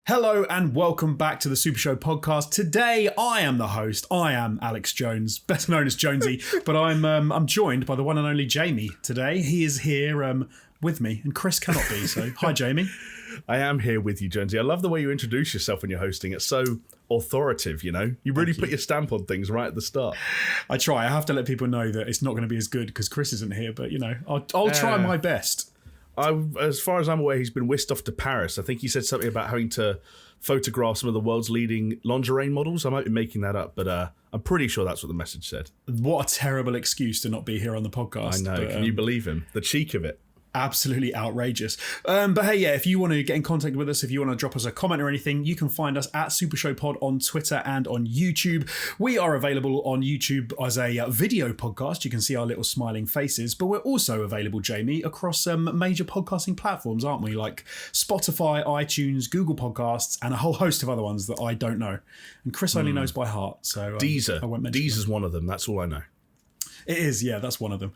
Hello and welcome back to the SuperShow podcast. Today I am the host. I am Alex Jones, better known as Jonesy, but I'm joined by the one and only Jamie today. He is here with me, and Chris cannot be. So hi, Jamie. I am here with you, Jonesy. I love the way you introduce yourself when you're hosting. It's so authoritative, you know. You really put your stamp on things right at the start. I try. I have to let people know that it's not going to be as good because Chris isn't here, but you know, I'll try my best. As far as I'm aware, he's been whisked off to Paris. I think he said something about having to photograph some of the world's leading lingerie models. I might be making that up, but I'm pretty sure that's what the message said. What a terrible excuse to not be here on the podcast. I know. Can you believe him? The cheek of it. Absolutely outrageous. But hey, yeah, if you want to get in contact with us, if you want to drop us a comment or anything, you can find us at SuperShow Pod on Twitter and on YouTube. We are available on YouTube as a video podcast. You can see our little smiling faces, but we're also available, Jamie, across major podcasting platforms, aren't we? Like Spotify, iTunes, Google Podcasts, and a whole host of other ones that I don't know. And Chris only knows by heart. So Deezer. I won't mention Deezer's one of them. That's all I know. It is, yeah, that's one of them.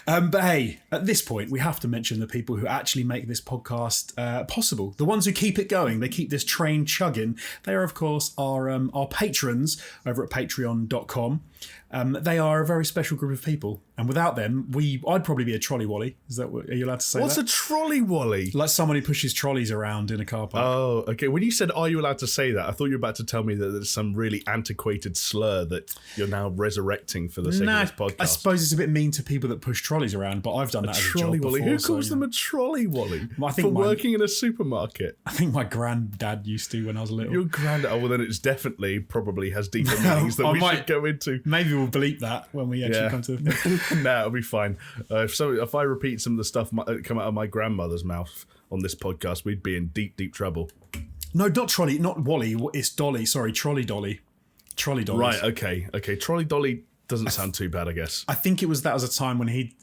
But hey, at this point, we have to mention the people who actually make this podcast possible. The ones who keep it going. They keep this train chugging. They are, of course, our patrons over at patreon.com. They are a very special group of people. And without them, I'd probably be a trolley wally. Are you allowed to say What's that? a trolley wally? Like someone who pushes trolleys around in a car park. Oh, okay. When you said, are you allowed to say that? I thought you were about to tell me that there's some really antiquated slur that you're now resorrecting for the sake of this podcast. I suppose it's a bit mean to people that push trolleys around, but I've done that as a job before. Who calls them a trolley wally? Working in a supermarket? I think my granddad used to when I was little. Your granddad? Oh, well, then it's definitely probably has deeper meanings that we should go into. Maybe we'll bleep that when we actually come to the thing. Nah, it'll be fine. If I repeat some of the stuff that come out of my grandmother's mouth on this podcast, we'd be in deep, deep trouble. No, not trolley, not Wally. It's Dolly. Sorry, trolley dolly. Trolley dolly. Right. Okay. Trolley dolly doesn't sound too bad, I guess. I think that was a time when he'd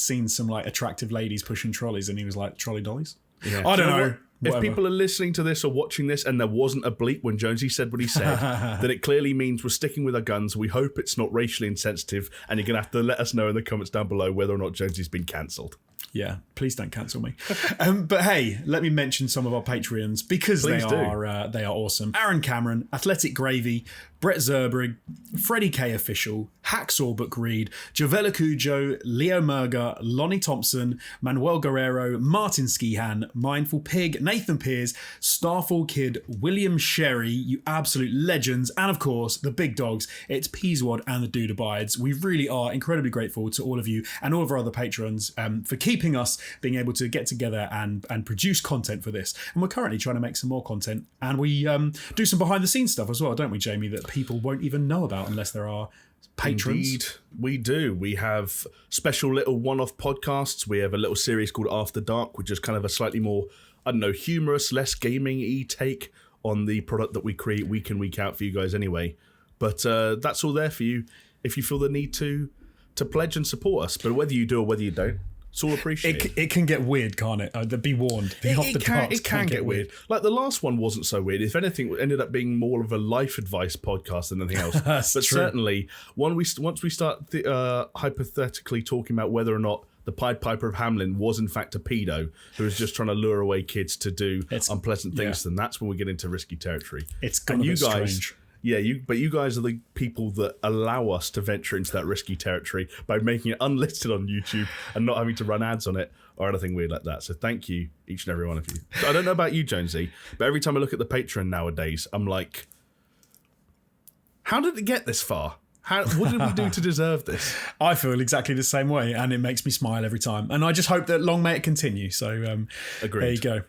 seen some like attractive ladies pushing trolleys, and he was like, trolley dollies. Yeah. I don't know. If people are listening to this or watching this and there wasn't a bleep when Jonesy said what he said, then it clearly means we're sticking with our guns. We hope it's not racially insensitive, and you're going to have to let us know in the comments down below whether or not Jonesy's been cancelled. Yeah, please don't cancel me. But hey, let me mention some of our Patreons because they are awesome. Aaron Cameron, Athletic Gravy, Brett Zerbrigg, Freddie K Official, Hacksaw Book Read, Javela Cujo, Leo Murga, Lonnie Thompson, Manuel Guerrero, Martin Skihan, Mindful Pig, Nathan Pears, Starfall Kid, William Sherry, you absolute legends, and of course the big dogs. It's Peaswad and the Dude Abides. We really are incredibly grateful to all of you and all of our other patrons for keeping us being able to get together and produce content for this. And we're currently trying to make some more content, and we do some behind the scenes stuff as well, don't we, Jamie, that people won't even know about unless there are patrons. Indeed, we do. We have special little one-off podcasts. We have a little series called After Dark, which is kind of a slightly more, I don't know, humorous, less gaming-y take on the product that we create week in, week out for you guys anyway. But that's all there for you if you feel the need to pledge and support us. But whether you do or whether you don't, it's all appreciated. It can get weird, can't it? Be warned. It can get weird. Like the last one wasn't so weird. If anything, it ended up being more of a life advice podcast than anything else. That's but true. Certainly, once we start hypothetically talking about whether or not the Pied Piper of Hamelin was in fact a pedo who was just trying to lure away kids to do unpleasant things, then that's when we get into risky territory. It's gonna be strange. Yeah, you guys are the people that allow us to venture into that risky territory by making it unlisted on YouTube and not having to run ads on it or anything weird like that. So thank you, each and every one of you. I don't know about you, Jonesy, but every time I look at the Patreon nowadays, I'm like, how did it get this far? What did we do to deserve this? I feel exactly the same way, and it makes me smile every time. And I just hope that long may it continue. So Agreed. There you go.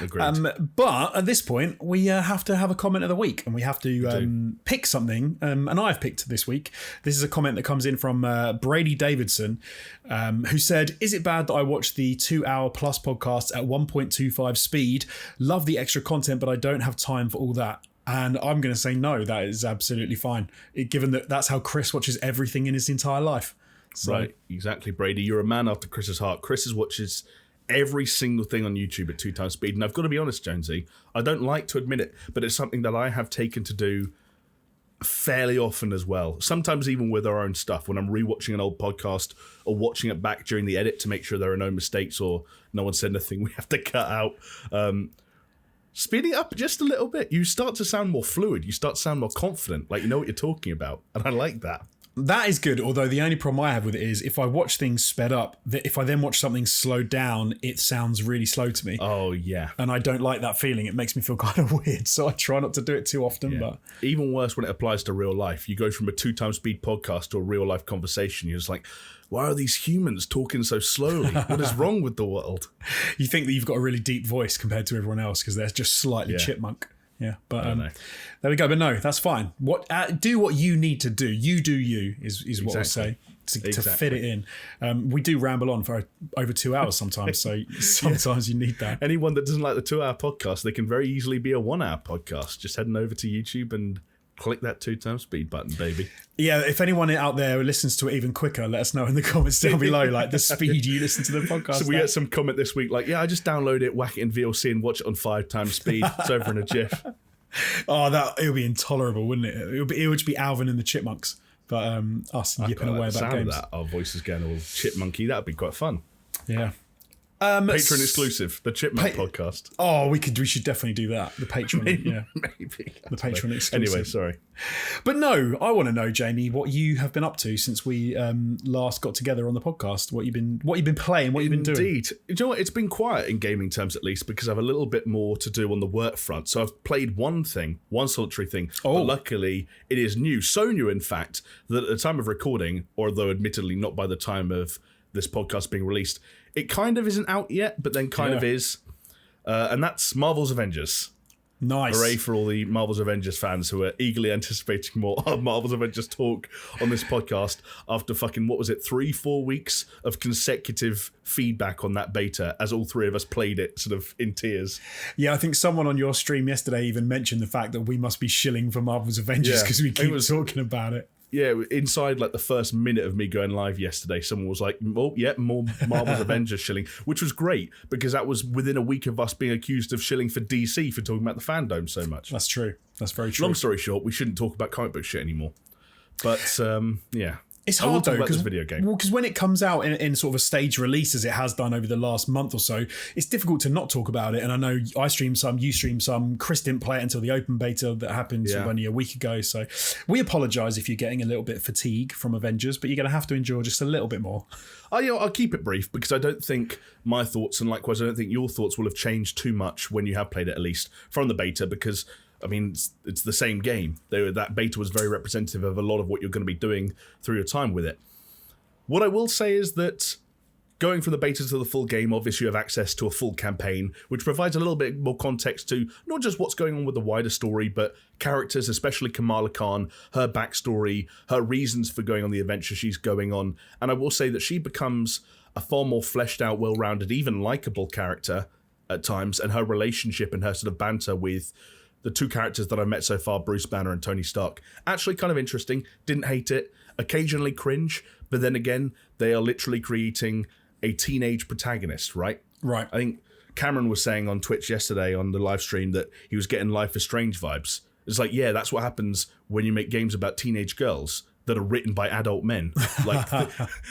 Agreed. But at this point, we have to have a comment of the week, and we have to pick something. And I've picked this week. This is a comment that comes in from Brady Davidson, who said, "Is it bad that I watch the 2-hour plus podcasts at 1.25 speed? Love the extra content, but I don't have time for all that." And I'm going to say no, that is absolutely fine, given that that's how Chris watches everything in his entire life. So, right, exactly, Brady. You're a man after Chris's heart. Chris watches every single thing on YouTube at 2 times speed. And I've got to be honest, Jonesy, I don't like to admit it, but it's something that I have taken to do fairly often as well. Sometimes even with our own stuff, when I'm rewatching an old podcast or watching it back during the edit to make sure there are no mistakes or no one said anything we have to cut out. speeding up just a little bit, you start to sound more fluid. You start to sound more confident, like you know what you're talking about. And I like that. That is good, although the only problem I have with it is if I watch things sped up, that if I then watch something slowed down, it sounds really slow to me. Oh, yeah. And I don't like that feeling. It makes me feel kind of weird, so I try not to do it too often. Yeah. But even worse when it applies to real life. You go from a 2x speed podcast to a real life conversation. You're just like, why are these humans talking so slowly? What is wrong with the world? You think that you've got a really deep voice compared to everyone else because they're just slightly chipmunk. Yeah, but there we go. But no, that's fine. Do what you need to do. You do you is what I say to fit it in. We do ramble on for over 2 hours sometimes, so sometimes you need that. Anyone that doesn't like the 2 hour podcast, they can very easily be a 1 hour podcast. Just heading over to YouTube and click that 2x speed button, baby. Yeah, if anyone out there listens to it even quicker, let us know in the comments down below, like the speed you listen to the podcast. So we get some comment this week like, yeah, I just download it, whack it in VLC and watch it on 5x speed. It's over in a jiff. Oh, it would be intolerable, wouldn't it? It would just be Alvin and the Chipmunks, but us yipping away about games. That. Our voices going all chipmunky. That'd be quite fun. Yeah. Patreon exclusive, the Chipmunk podcast. Oh, we should definitely do that. The Patreon, maybe. The Patreon exclusive. Anyway, sorry. But no, I want to know, Jamie, what you have been up to since we last got together on the podcast. What you've been playing, what you've been doing. Indeed. You know what? It's been quiet in gaming terms, at least, because I have a little bit more to do on the work front. So I've played one solitary thing. But luckily, it is new. So new, in fact, that at the time of recording, although admittedly not by the time of this podcast being released, it kind of isn't out yet, but then kind of is. And that's Marvel's Avengers. Nice. Hooray for all the Marvel's Avengers fans who are eagerly anticipating more Marvel's Avengers talk on this podcast after 3-4 weeks of consecutive feedback on that beta as all three of us played it sort of in tears. Yeah, I think someone on your stream yesterday even mentioned the fact that we must be shilling for Marvel's Avengers because we keep talking about it. Yeah, inside like the first minute of me going live yesterday, someone was like, oh, yeah, more Marvel's Avengers shilling, which was great because that was within a week of us being accused of shilling for DC for talking about the fandom so much. That's true. That's very true. Long story short, we shouldn't talk about comic book shit anymore. But, yeah. It's hard though, because video game. Well, because when it comes out in sort of a stage release, as it has done over the last month or so, it's difficult to not talk about it. And I know I streamed some, you streamed some. Chris didn't play it until the open beta that happened sort of only a week ago. So we apologise if you're getting a little bit of fatigue from Avengers, but you're going to have to endure just a little bit more. I'll keep it brief because I don't think my thoughts, and likewise I don't think your thoughts, will have changed too much when you have played it, at least from the beta, because I mean, it's the same game. That beta was very representative of a lot of what you're going to be doing through your time with it. What I will say is that going from the beta to the full game, obviously you have access to a full campaign, which provides a little bit more context to not just what's going on with the wider story, but characters, especially Kamala Khan, her backstory, her reasons for going on the adventure she's going on. And I will say that she becomes a far more fleshed out, well-rounded, even likable character at times, and her relationship and her sort of banter with the two characters that I've met so far, Bruce Banner and Tony Stark, actually kind of interesting. Didn't hate it. Occasionally cringe, but then again, they are literally creating a teenage protagonist, right? Right. I think Cameron was saying on Twitch yesterday on the live stream that he was getting Life is Strange vibes. It's like, yeah, that's what happens when you make games about teenage girls that are written by adult men. Like,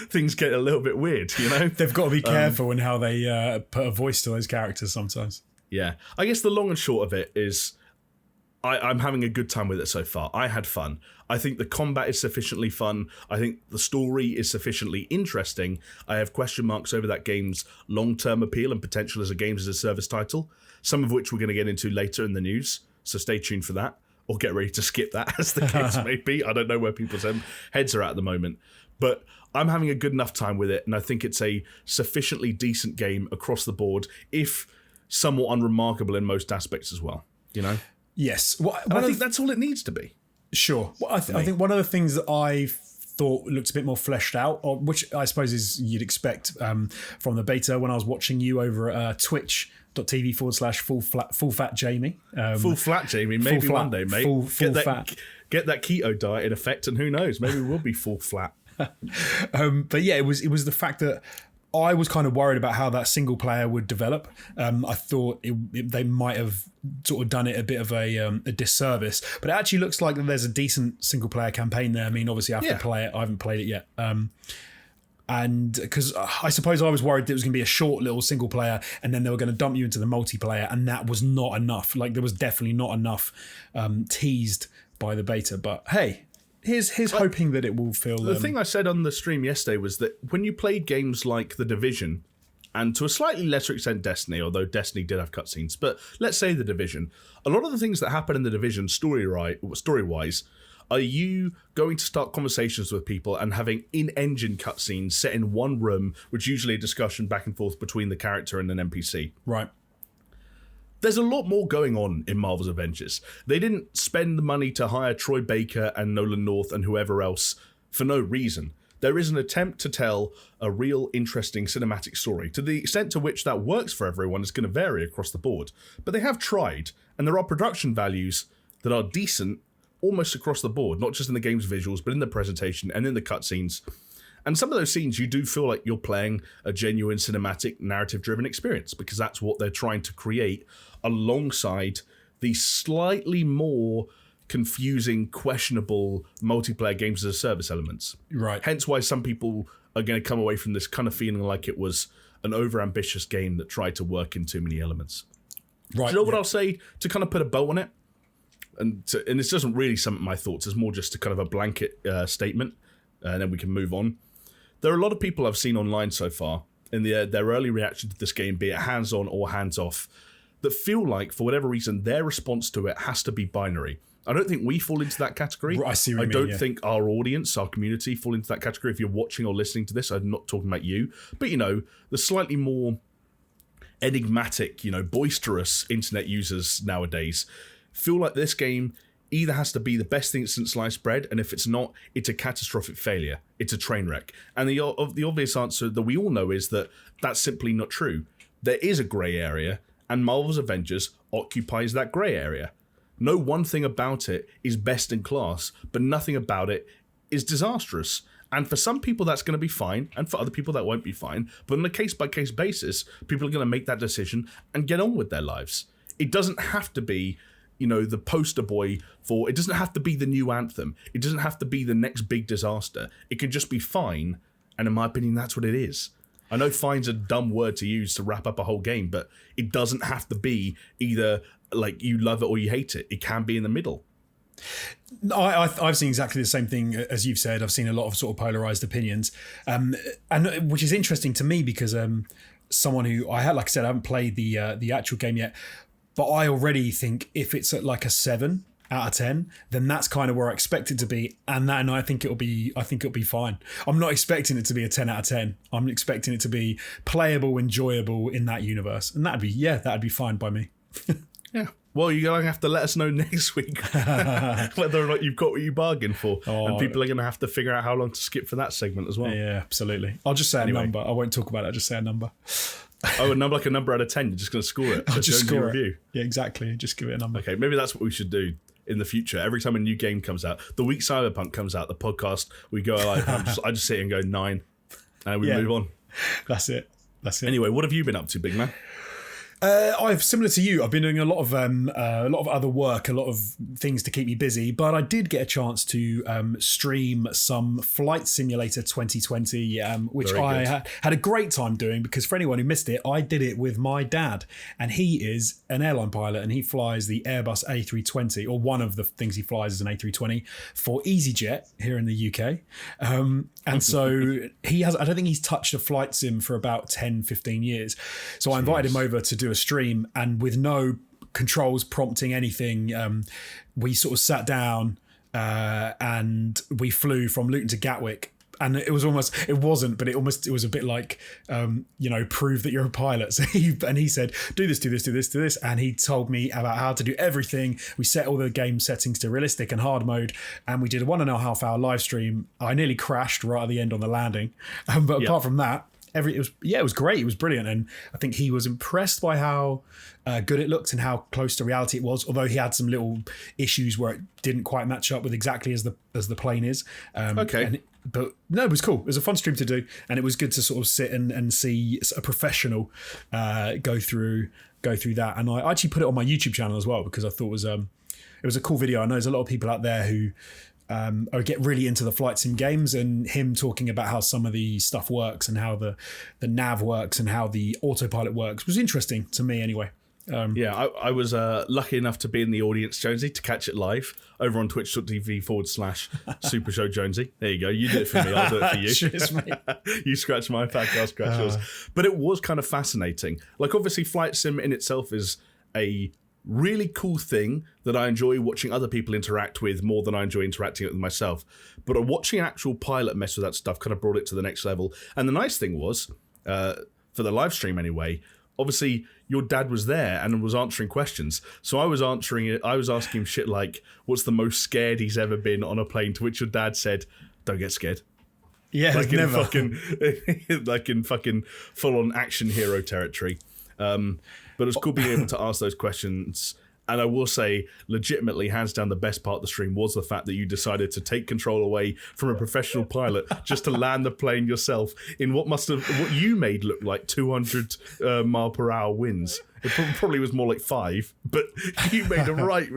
things get a little bit weird, you know? They've got to be careful in how they put a voice to those characters sometimes. Yeah. I guess the long and short of it is I'm having a good time with it so far. I had fun. I think the combat is sufficiently fun. I think the story is sufficiently interesting. I have question marks over that game's long-term appeal and potential as a games as a service title, some of which we're going to get into later in the news, so stay tuned for that, or get ready to skip that, as the case may be. I don't know where people's heads are at the moment, but I'm having a good enough time with it, and I think it's a sufficiently decent game across the board, if somewhat unremarkable in most aspects as well, you know? Yes. Well, I think that's all it needs to be. Sure. Well, I think one of the things that I thought looked a bit more fleshed out, or which I suppose is you'd expect from the beta when I was watching you over at twitch.tv/full fat Jamie. Full flat Jamie, maybe one day, mate. Full fat. Get that keto diet in effect, and who knows, maybe we'll be full flat. But yeah, it was the fact that I was kind of worried about how that single player would develop. I thought they might have sort of done it a bit of a disservice, but it actually looks like there's a decent single player campaign there. I mean, obviously I have to play it. I haven't played it yet. And because I suppose I was worried that it was going to be a short little single player and then they were going to dump you into the multiplayer, and that was not enough. Like, there was definitely not enough teased by the beta. But hey, here's hoping that it will feel... The thing I said on the stream yesterday was that when you played games like The Division, and to a slightly lesser extent Destiny, although Destiny did have cutscenes, but let's say The Division, a lot of the things that happen in The Division story-wise, are you going to start conversations with people and having in-engine cutscenes set in one room, which usually a discussion back and forth between the character and an NPC? Right. There's a lot more going on in Marvel's Avengers. They didn't spend the money to hire Troy Baker and Nolan North and whoever else for no reason. There is an attempt to tell a real interesting cinematic story. To the extent to which that works for everyone is going to vary across the board. But they have tried, and there are production values that are decent almost across the board, not just in the game's visuals, but in the presentation and in the cutscenes. And some of those scenes, you do feel like you're playing a genuine cinematic, narrative-driven experience, because that's what they're trying to create alongside the slightly more confusing, questionable multiplayer games as a service elements. Right. Hence why some people are going to come away from this kind of feeling like it was an over-ambitious game that tried to work in too many elements. Right. Do you know what I'll say to kind of put a bow on it? And this doesn't really sum up my thoughts. It's more just a kind of a blanket statement, and then we can move on. There are a lot of people I've seen online so far in their early reaction to this game, be it hands-on or hands-off, that feel like, for whatever reason, their response to it has to be binary. I don't think we fall into that category. I see what you mean, don't think our audience, our community, fall into that category. If you're watching or listening to this, I'm not talking about you. But, the slightly more enigmatic, boisterous internet users nowadays feel like this game either has to be the best thing since sliced bread, and if it's not, it's a catastrophic failure. It's a train wreck. And the obvious answer that we all know is that that's simply not true. There is a grey area, and Marvel's Avengers occupies that grey area. No one thing about it is best in class, but nothing about it is disastrous. And for some people, that's going to be fine, and for other people, that won't be fine. But on a case-by-case basis, people are going to make that decision and get on with their lives. It doesn't have to be, the poster boy for... It doesn't have to be the new Anthem. It doesn't have to be the next big disaster. It can just be fine, and in my opinion, that's what it is. I know fine's a dumb word to use to wrap up a whole game, but it doesn't have to be either like you love it or you hate it. It can be in the middle. I've seen exactly the same thing as you've said. I've seen a lot of sort of polarized opinions, and which is interesting to me because someone who like I said, I haven't played the actual game yet, but I already think if it's at like a 7 out of 10, then that's kind of where I expect it to be, and I think it'll be fine. I'm not expecting it to be a 10 out of 10. I'm expecting it to be playable, enjoyable in that universe, and that'd be fine by me. Yeah. Well, you're going to have to let us know next week whether or not you've got what you bargained for. And people are going to have to figure out how long to skip for that segment as well. Yeah, absolutely. I'll just say a number. I won't talk about it. I'll just say a number. A number, like a number out of 10. You're just going to score it. I'll just score it. Review. Yeah, exactly. Just give it a number. Okay, maybe that's what we should do in the future. Every time a new game comes out, the week Cyberpunk comes out, the podcast, we go live. I just sit and go 9, and we move on. That's it. Anyway, what have you been up to, big man? I've similar to you. I've been doing a lot of other work, a lot of things to keep me busy. But I did get a chance to stream some Flight Simulator 2020, which I had a great time doing. Because for anyone who missed it, I did it with my dad, and he is an airline pilot, and he flies the Airbus A320, or one of the things he flies is an A320 for EasyJet here in the UK. And so he has. I don't think he's touched a flight sim for about 10, 15 years. So I invited him over to do a stream, and with no controls prompting anything, we sort of sat down and we flew from Luton to Gatwick. And it was a bit like, prove that you're a pilot. So he said, do this. And he told me about how to do everything. We set all the game settings to realistic and hard mode. And we did a 1.5 hour live stream. I nearly crashed right at the end on the landing. But apart from that, it was great. It was brilliant. And I think he was impressed by how good it looked and how close to reality it was. Although he had some little issues where it didn't quite match up with exactly as the plane is. But no, it was cool. It was a fun stream to do, and it was good to sort of sit and see a professional go through that. And I actually put it on my YouTube channel as well because I thought it was a cool video. I know there's a lot of people out there who or get really into the flight sim games, and him talking about how some of the stuff works and how the nav works and how the autopilot works was interesting to me anyway. I was lucky enough to be in the audience, Jonesy, to catch it live over on twitch.tv/SuperShow Jonesy. There you go. You did it for me. I'll do it for you. Cheers, mate. You scratch my back, I'll scratch yours. But it was kind of fascinating. Like, obviously, flight sim in itself is a really cool thing that I enjoy watching other people interact with more than I enjoy interacting with myself. But watching an actual pilot mess with that stuff kind of brought it to the next level. And the nice thing was, for the live stream anyway, obviously your dad was there and was answering questions. So I was answering it. I was asking him shit like, what's the most scared he's ever been on a plane? To which your dad said, don't get scared. Yeah, like never. Like in fucking full-on action hero territory. But it was cool being able to ask those questions. And I will say, legitimately, hands down, the best part of the stream was the fact that you decided to take control away from a professional pilot just to land the plane yourself in what you made look like 200 mile per hour winds. It probably was more like 5, but you made a right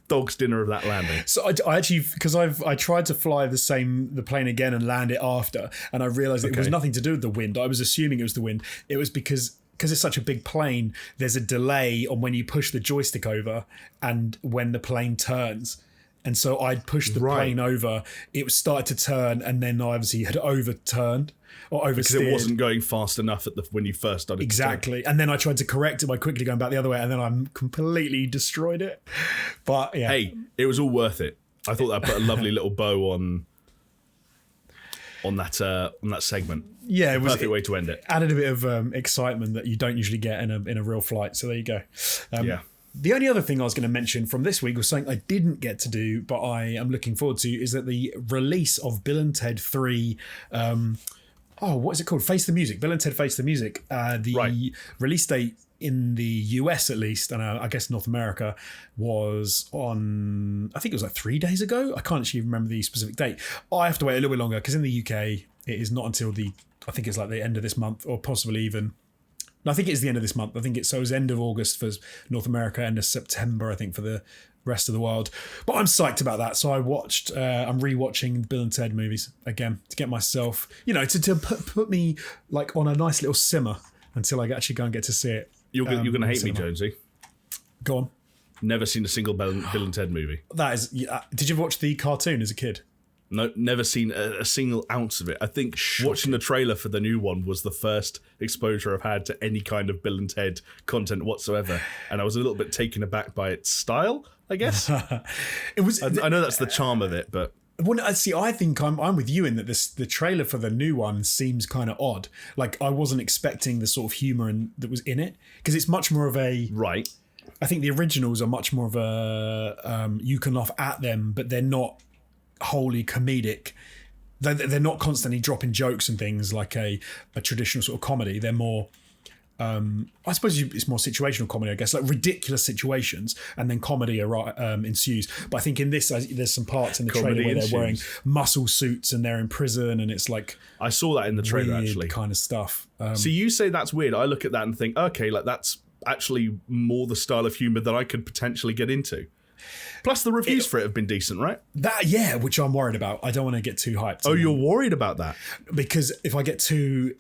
dog's dinner of that landing. So I actually, because I tried to fly the plane again and land it after, and I realised it was nothing to do with the wind. I was assuming it was the wind. It was because it's such a big plane, there's a delay on when you push the joystick over and when the plane turns. And so I'd pushed the plane over, it started to turn, and then I obviously had overturned or oversteered. Because it wasn't going fast enough when you first started. Exactly. And then I tried to correct it by quickly going back the other way, and then I completely destroyed it. But yeah. Hey, it was all worth it. I thought that put a lovely little bow on that segment. Yeah, it was perfect way to end it. Added a bit of excitement that you don't usually get in a real flight. So there you go. Yeah. The only other thing I was going to mention from this week was something I didn't get to do, but I am looking forward to, is that the release of Bill and Ted 3. What is it called? Face the Music. Bill and Ted Face the Music. The release date in the US, at least, and I guess North America, was on, I think it was like 3 days ago. I can't actually remember the specific date. I have to wait a little bit longer because in the UK, it is not until I think it's like the end of this month, or possibly even, no, I think it's the end of this month. I think it's end of August for North America, end of September, I think, for the rest of the world. But I'm psyched about that. So I'm rewatching Bill and Ted movies again to get myself, to put me like on a nice little simmer until I actually go and get to see it. You're going to hate me, Jonesy. Go on. Never seen a single Bill and Ted movie. That is. Did you watch the cartoon as a kid? No, never seen a single ounce of it. I think watching the trailer for the new one was the first exposure I've had to any kind of Bill and Ted content whatsoever, and I was a little bit taken aback by its style, I guess. It was. I know that's the charm of it, but. Well, see, I think I'm with you in that the trailer for the new one seems kind of odd. Like, I wasn't expecting the sort of humour that was in it, because it's much more of a right. I think the originals are much more of a you can laugh at them, but they're not wholly comedic. They're not constantly dropping jokes and things like a traditional sort of comedy. They're more. I suppose it's more situational comedy, I guess, like ridiculous situations, and then comedy ensues. But I think in this, there's some parts in the trailer where they're wearing muscle suits and they're in prison, and it's like I saw that in the trailer actually, kind of stuff. So you say that's weird. I look at that and think, okay, like that's actually more the style of humor that I could potentially get into. Plus, the reviews for it have been decent, right? Which I'm worried about. I don't want to get too hyped. Oh, you're worried about that? Because if I get too.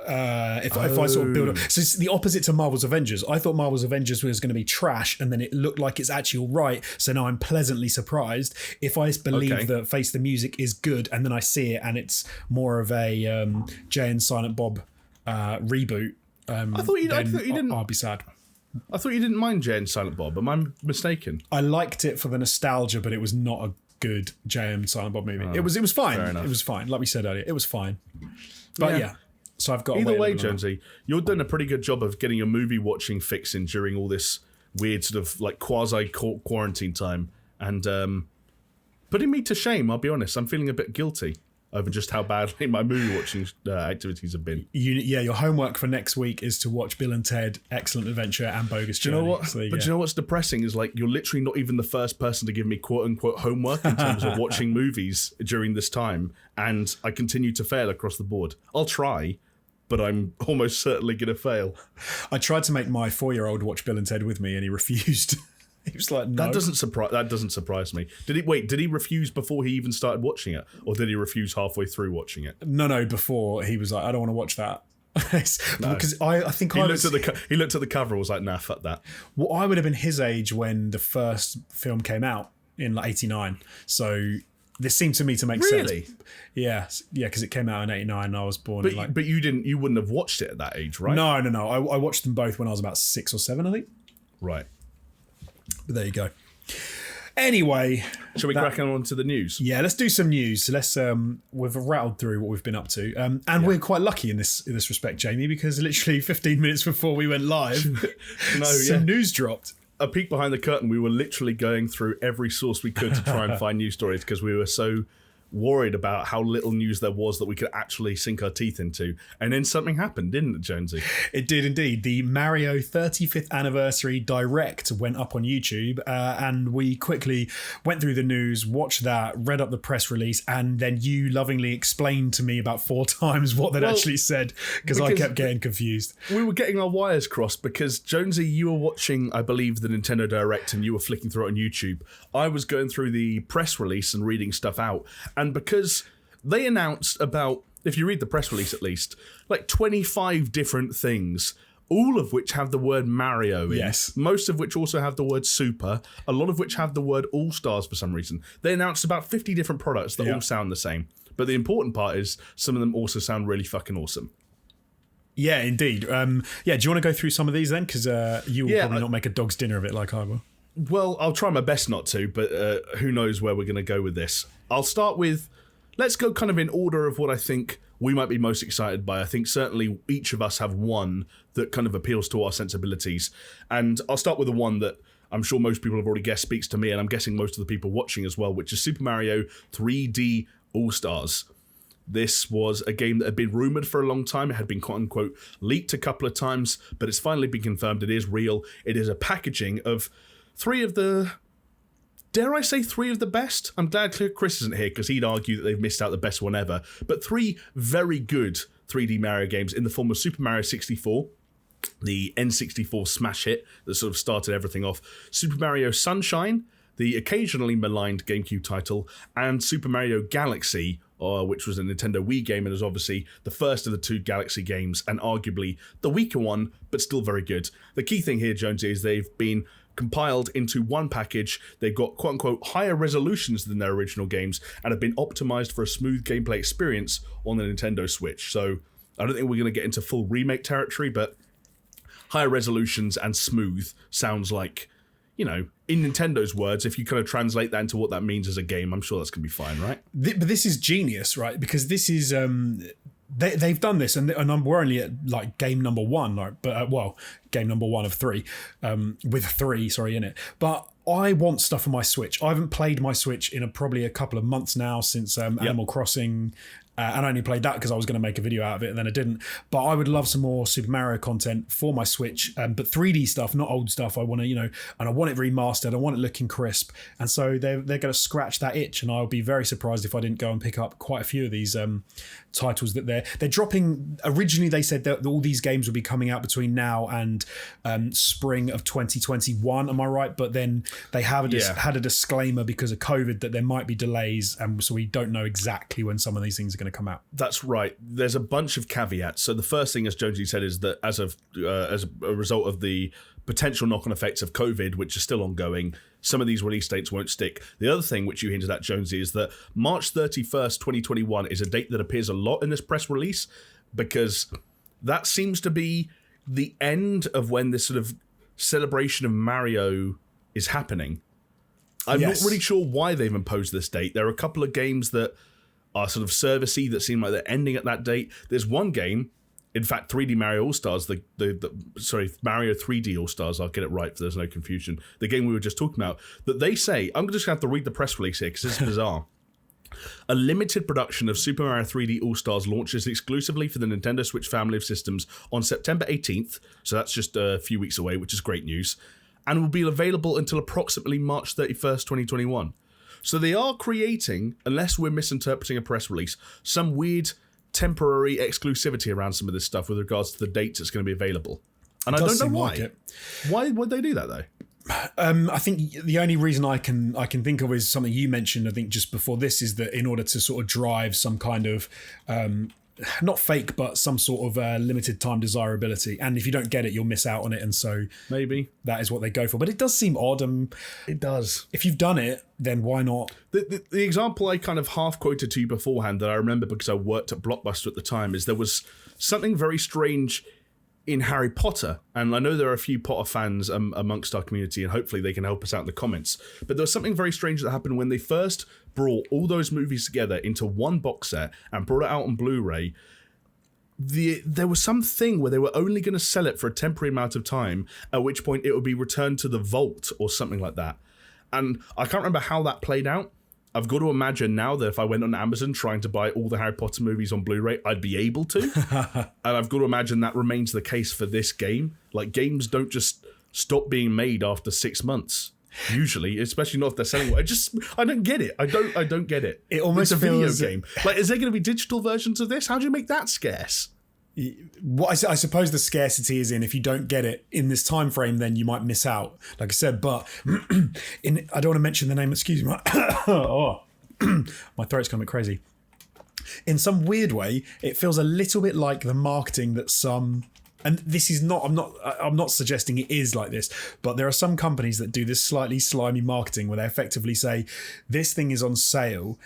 If I sort of build up, so it's the opposite to Marvel's Avengers. I thought Marvel's Avengers was going to be trash, and then it looked like it's actually all right. So now I'm pleasantly surprised. If I believe that Face the Music is good, and then I see it and it's more of a Jay and Silent Bob reboot, I thought you didn't. I'll be sad. I thought you didn't mind Jay and Silent Bob. Am I mistaken? I liked it for the nostalgia, but it was not a good Jay and Silent Bob movie. It was fine. It was fine. Like we said earlier, it was fine. But yeah. So I've got either way, Jonesy, you're doing a pretty good job of getting your movie watching fix in during all this weird sort of like quasi quarantine time, and putting me to shame. I'll be honest, I'm feeling a bit guilty over just how badly my movie watching activities have been. Your homework for next week is to watch Bill and Ted: Excellent Adventure and Bogus Journey. Do you know what? Do you know what's depressing is like you're literally not even the first person to give me quote unquote homework in terms of watching movies during this time, and I continue to fail across the board. I'll try, but I'm almost certainly going to fail. I tried to make my 4-year-old watch Bill and Ted with me, and he refused. He was like, no. That doesn't surprise me. Did he refuse before he even started watching it? Or did he refuse halfway through watching it? No, before he was like, I don't want to watch that. No. Because I think he looked at the cover and was like, nah, fuck that. Well, I would have been his age when the first film came out in like 89. So this seemed to me to make sense. Really? Yeah, because it came out in 89 and I was born But, in like... but you wouldn't have watched it at that age, right? No. I watched them both when I was about 6 or 7, I think. Right. But there you go. Anyway, shall we crack on to the news? Yeah, let's do some news. Let's we've rattled through what we've been up to, and we're quite lucky in this respect, Jamie, because literally 15 minutes before we went live, some news dropped. A peek behind the curtain. We were literally going through every source we could to try and find news stories because we were so worried about how little news there was that we could actually sink our teeth into. And then something happened, didn't it, Jonesy? It did indeed. The Mario 35th anniversary direct went up on YouTube, and we quickly went through the news, watched that, read up the press release, and then you lovingly explained to me about 4 times what they'd actually said because I kept getting confused. We were getting our wires crossed because, Jonesy, you were watching, I believe, the Nintendo Direct and you were flicking through it on YouTube. I was going through the press release and reading stuff out. And because they announced about, if you read the press release at least, like 25 different things, all of which have the word Mario in. Yes. Most of which also have the word Super, a lot of which have the word All-Stars for some reason. They announced about 50 different products that all sound the same. But the important part is some of them also sound really fucking awesome. Yeah, indeed. Do you want to go through some of these then? Because you will probably not make a dog's dinner of it like I will. Well, I'll try my best not to, but who knows where we're going to go with this. I'll start with, let's go kind of in order of what I think we might be most excited by. I think certainly each of us have one that kind of appeals to our sensibilities. And I'll start with the one that I'm sure most people have already guessed speaks to me, and I'm guessing most of the people watching as well, which is Super Mario 3D All-Stars. This was a game that had been rumoured for a long time. It had been, quote-unquote, leaked a couple of times, but it's finally been confirmed it is real. It is a packaging of 3 of the... Dare I say 3 of the best? I'm glad Chris isn't here because he'd argue that they've missed out the best one ever. But 3 very good 3D Mario games in the form of Super Mario 64, the N64 smash hit that sort of started everything off, Super Mario Sunshine, the occasionally maligned GameCube title, and Super Mario Galaxy, which was a Nintendo Wii game and is obviously the first of the 2 Galaxy games and arguably the weaker one, but still very good. The key thing here, Jonesy, is they've been compiled into one package. They've got quote-unquote higher resolutions than their original games and have been optimized for a smooth gameplay experience on the Nintendo Switch. So I don't think we're going to get into full remake territory, but higher resolutions and smooth sounds like, you know, in Nintendo's words, if you kind of translate that into what that means as a game, I'm sure that's going to be fine, right? But this is genius, right? Because this is... They've done this, and we're only at like game number 1, game number 1 of 3, with 3, in it. But I want stuff on my Switch. I haven't played my Switch in probably a couple of months now since Animal Crossing. And I only played that because I was going to make a video out of it and then I didn't. But I would love some more Super Mario content for my Switch, but 3D stuff, not old stuff. I want to, and I want it remastered. I want it looking crisp. And so they're going to scratch that itch. And I'll be very surprised if I didn't go and pick up quite a few of these titles that they're dropping. Originally, they said that all these games would be coming out between now and spring of 2021. Am I right? But then they have had a disclaimer because of COVID that there might be delays. And so we don't know exactly when some of these things are going to come out. That's right. There's a bunch of caveats. So the first thing, as Jonesy said, is that as a result of the potential knock-on effects of COVID, which are still ongoing, some of these release dates won't stick. The other thing which you hinted at, Jonesy, is that March 31st, 2021 is a date that appears a lot in this press release because that seems to be the end of when this sort of celebration of Mario is happening. I'm not really sure why they've imposed this date. There are a couple of games that are sort of servicey that seem like they're ending at that date. There's one game, in fact, 3D Mario All-Stars, Mario 3D All-Stars, I'll get it right so there's no confusion, the game we were just talking about, that they say, I'm just going to have to read the press release here because this is bizarre. A limited production of Super Mario 3D All-Stars launches exclusively for the Nintendo Switch family of systems on September 18th, so that's just a few weeks away, which is great news, and will be available until approximately March 31st, 2021. So they are creating, unless we're misinterpreting a press release, some weird temporary exclusivity around some of this stuff with regards to the dates it's going to be available. And I don't know why. Why would they do that, though? I think the only reason I can think of is something you mentioned, I think just before this, is that in order to sort of drive some kind of not fake, but some sort of limited time desirability. And if you don't get it, you'll miss out on it. And so maybe that is what they go for. But it does seem odd. It does. If you've done it, then why not? The example I kind of half quoted to you beforehand that I remember because I worked at Blockbuster at the time is there was something very strange in Harry Potter, and I know there are a few Potter fans amongst our community, and hopefully they can help us out in the comments, but there was something very strange that happened when they first brought all those movies together into one box set and brought it out on Blu-ray. There was something where they were only going to sell it for a temporary amount of time, at which point it would be returned to the vault or something like that. And I can't remember how that played out. I've got to imagine now that if I went on Amazon trying to buy all the Harry Potter movies on Blu-ray, I'd be able to. And I've got to imagine that remains the case for this game. Like, games don't just stop being made after 6 months. Usually, especially not if they're selling. I don't get it. I don't get it. It almost it's a feels video game. Like, is there going to be digital versions of this? How do you make that scarce? What I suppose the scarcity is in if you don't get it in this time frame, then you might miss out. Like I said, but I don't want to mention the name. Excuse me. My throat's going a bit crazy. In some weird way, it feels a little bit like the marketing that some. And this is not. I'm not suggesting it is like this, but there are some companies that do this slightly slimy marketing where they effectively say, "This thing is on sale.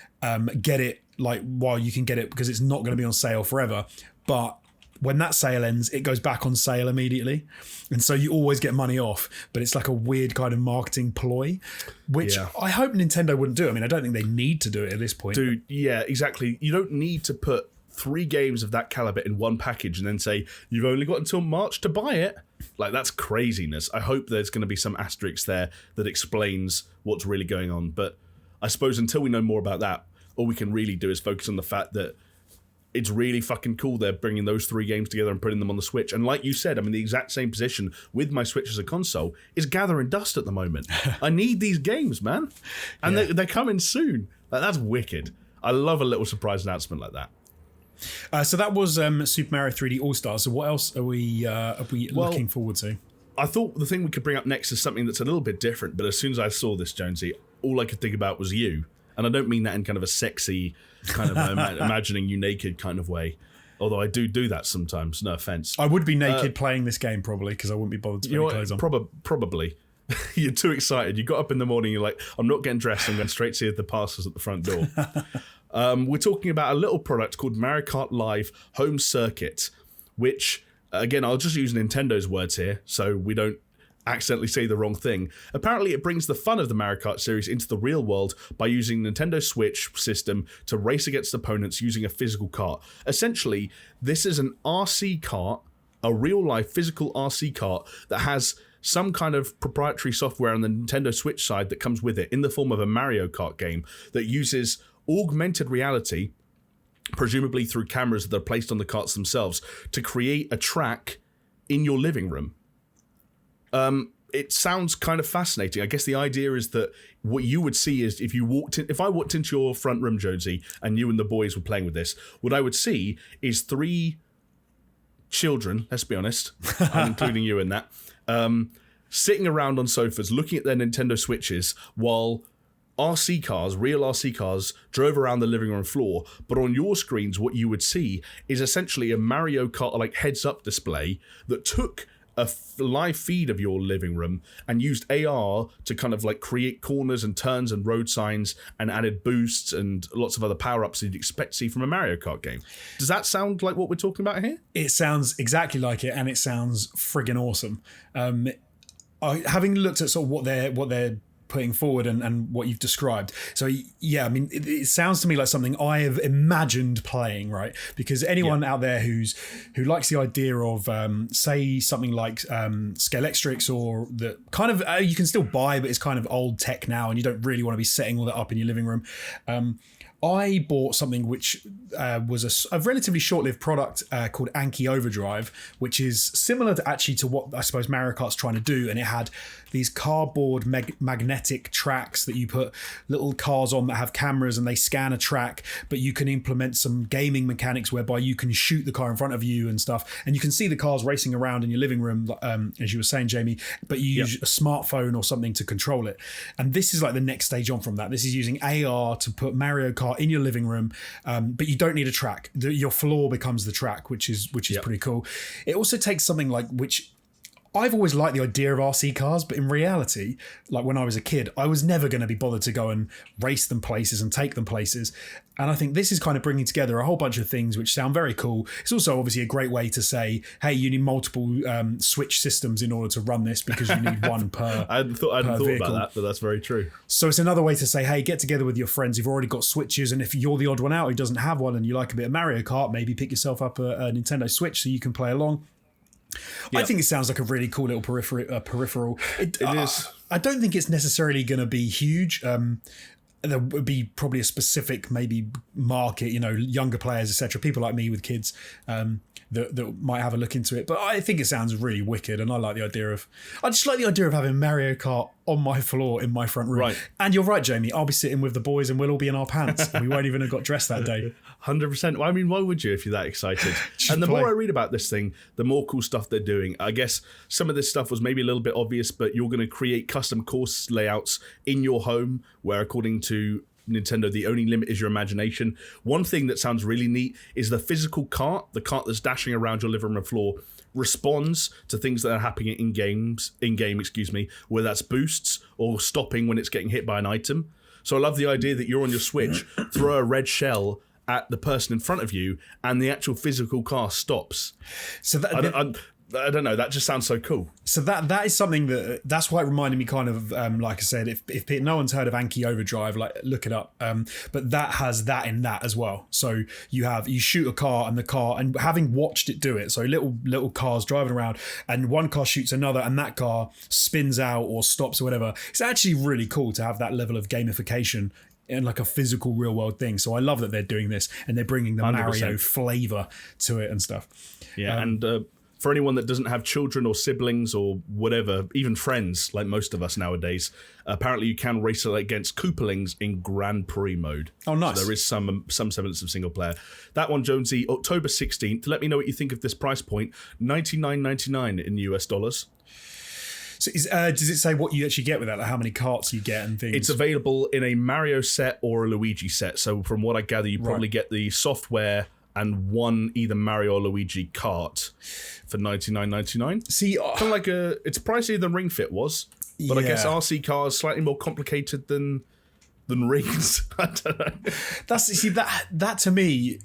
Get it like while you can get it because it's not going to be on sale forever." But when that sale ends, it goes back on sale immediately. And so you always get money off, but it's like a weird kind of marketing ploy, which I hope Nintendo wouldn't do. I mean, I don't think they need to do it at this point. Dude, yeah, exactly. You don't need to put 3 games of that caliber in one package and then say, you've only got until March to buy it. Like, that's craziness. I hope there's going to be some asterisk there that explains what's really going on. But I suppose until we know more about that, all we can really do is focus on the fact that it's really fucking cool they're bringing those 3 games together and putting them on the Switch. And like you said, I'm in the exact same position with my Switch as a console, is gathering dust at the moment. I need these games, man. And they're coming soon. Like, that's wicked. I love a little surprise announcement like that. So that was Super Mario 3D All-Stars. So what else are we looking forward to? I thought the thing we could bring up next is something that's a little bit different, but as soon as I saw this, Jonesy, all I could think about was you. And I don't mean that in kind of a sexy, kind of imagining you naked kind of way. Although I do that sometimes, no offense. I would be naked playing this game probably because I wouldn't be bothered to put any clothes on. Probably. You're too excited. You got up in the morning, you're like, I'm not getting dressed, I'm going straight to see the parcels at the front door. We're talking about a little product called Mario Kart Live Home Circuit, which, again, I'll just use Nintendo's words here so we don't accidentally say the wrong thing. Apparently, it brings the fun of the Mario Kart series into the real world by using Nintendo Switch system to race against opponents using a physical kart. Essentially, this is an RC kart, a real-life physical RC kart that has some kind of proprietary software on the Nintendo Switch side that comes with it in the form of a Mario Kart game that uses augmented reality, presumably through cameras that are placed on the karts themselves, to create a track in your living room. It sounds kind of fascinating. I guess the idea is that what you would see is if I walked into your front room, Jonesy, and you and the boys were playing with this, what I would see is 3 children, let's be honest, I'm including you in that, sitting around on sofas looking at their Nintendo Switches while RC cars, real RC cars, drove around the living room floor. But on your screens, what you would see is essentially a Mario Kart like heads-up display that took a live feed of your living room and used AR to kind of like create corners and turns and road signs and added boosts and lots of other power-ups you'd expect to see from a Mario Kart game. Does that sound like what we're talking about here? It sounds exactly like it, and it sounds friggin' awesome. Having looked at sort of what they're putting forward and what you've described. So yeah, I mean, it sounds to me like something I have imagined playing, right? Because anyone out there who likes the idea of say something like Scalextrics, or the kind of you can still buy, but it's kind of old tech now, and you don't really want to be setting all that up in your living room. I bought something which was a relatively short-lived product called Anki Overdrive, which is similar to what I suppose Mario Kart's trying to do, and it had these cardboard magnetic tracks that you put little cars on that have cameras and they scan a track, but you can implement some gaming mechanics whereby you can shoot the car in front of you and stuff, and you can see the cars racing around in your living room, as you were saying, Jamie, but you use a smartphone or something to control it. And this is like the next stage on from that. This is using AR to put Mario Kart in your living room, but you don't need a track. Your floor becomes the track, which is pretty cool. It also takes something like, which I've always liked the idea of RC cars, but in reality, like when I was a kid, I was never going to be bothered to go and race them places and take them places. And I think this is kind of bringing together a whole bunch of things which sound very cool. It's also obviously a great way to say, hey, you need multiple switch systems in order to run this because you need one per I hadn't thought about that, but that's very true. So it's another way to say, hey, get together with your friends who've already got Switches, and if you're the odd one out who doesn't have one and you like a bit of Mario Kart, maybe pick yourself up a Nintendo Switch so you can play along. Yep. I think it sounds like a really cool little peripheral. It is. I don't think it's necessarily going to be huge. There would be probably a specific maybe market, younger players, etc. People like me with kids that might have a look into it. But I think it sounds really wicked, and I just like the idea of having Mario Kart on my floor in my front room. Right. And you're right, Jamie. I'll be sitting with the boys, and we'll all be in our pants. We won't even have got dressed that day. 100%. Well, I mean, why would you if you're that excited? And the more I read about this thing, the more cool stuff they're doing. I guess some of this stuff was maybe a little bit obvious, but you're going to create custom course layouts in your home where, according to Nintendo, the only limit is your imagination. One thing that sounds really neat is the physical cart, the cart that's dashing around your living room floor, responds to things that are happening in game, whether that's boosts or stopping when it's getting hit by an item. So I love the idea that you're on your Switch, throw a red shell at the person in front of you, and the actual physical car stops. So I don't know. That just sounds so cool. So that is something that's why it reminded me kind of, like I said, if no one's heard of Anki Overdrive, like look it up. But that has that in that as well. So you shoot a car and having watched it do it. So little cars driving around and one car shoots another and that car spins out or stops or whatever. It's actually really cool to have that level of gamification in like a physical real world thing. So I love that they're doing this and they're bringing the 100%. Mario flavor to it and stuff. Yeah. And for anyone that doesn't have children or siblings or whatever, even friends like most of us nowadays, apparently you can race against Koopalings in Grand Prix mode. Oh, nice. So there is some semblance of single player. That one, Jonesy, October 16th. Let me know what you think of this price point. $99.99 in US dollars. So does it say what you actually get with that? Like how many carts you get and things? It's available in a Mario set or a Luigi set. So from what I gather, you probably get the software and one either Mario or Luigi kart for $99.99. See, kind of like it's pricier than Ring Fit was, but I guess RC cars slightly more complicated than rings. I don't know. That to me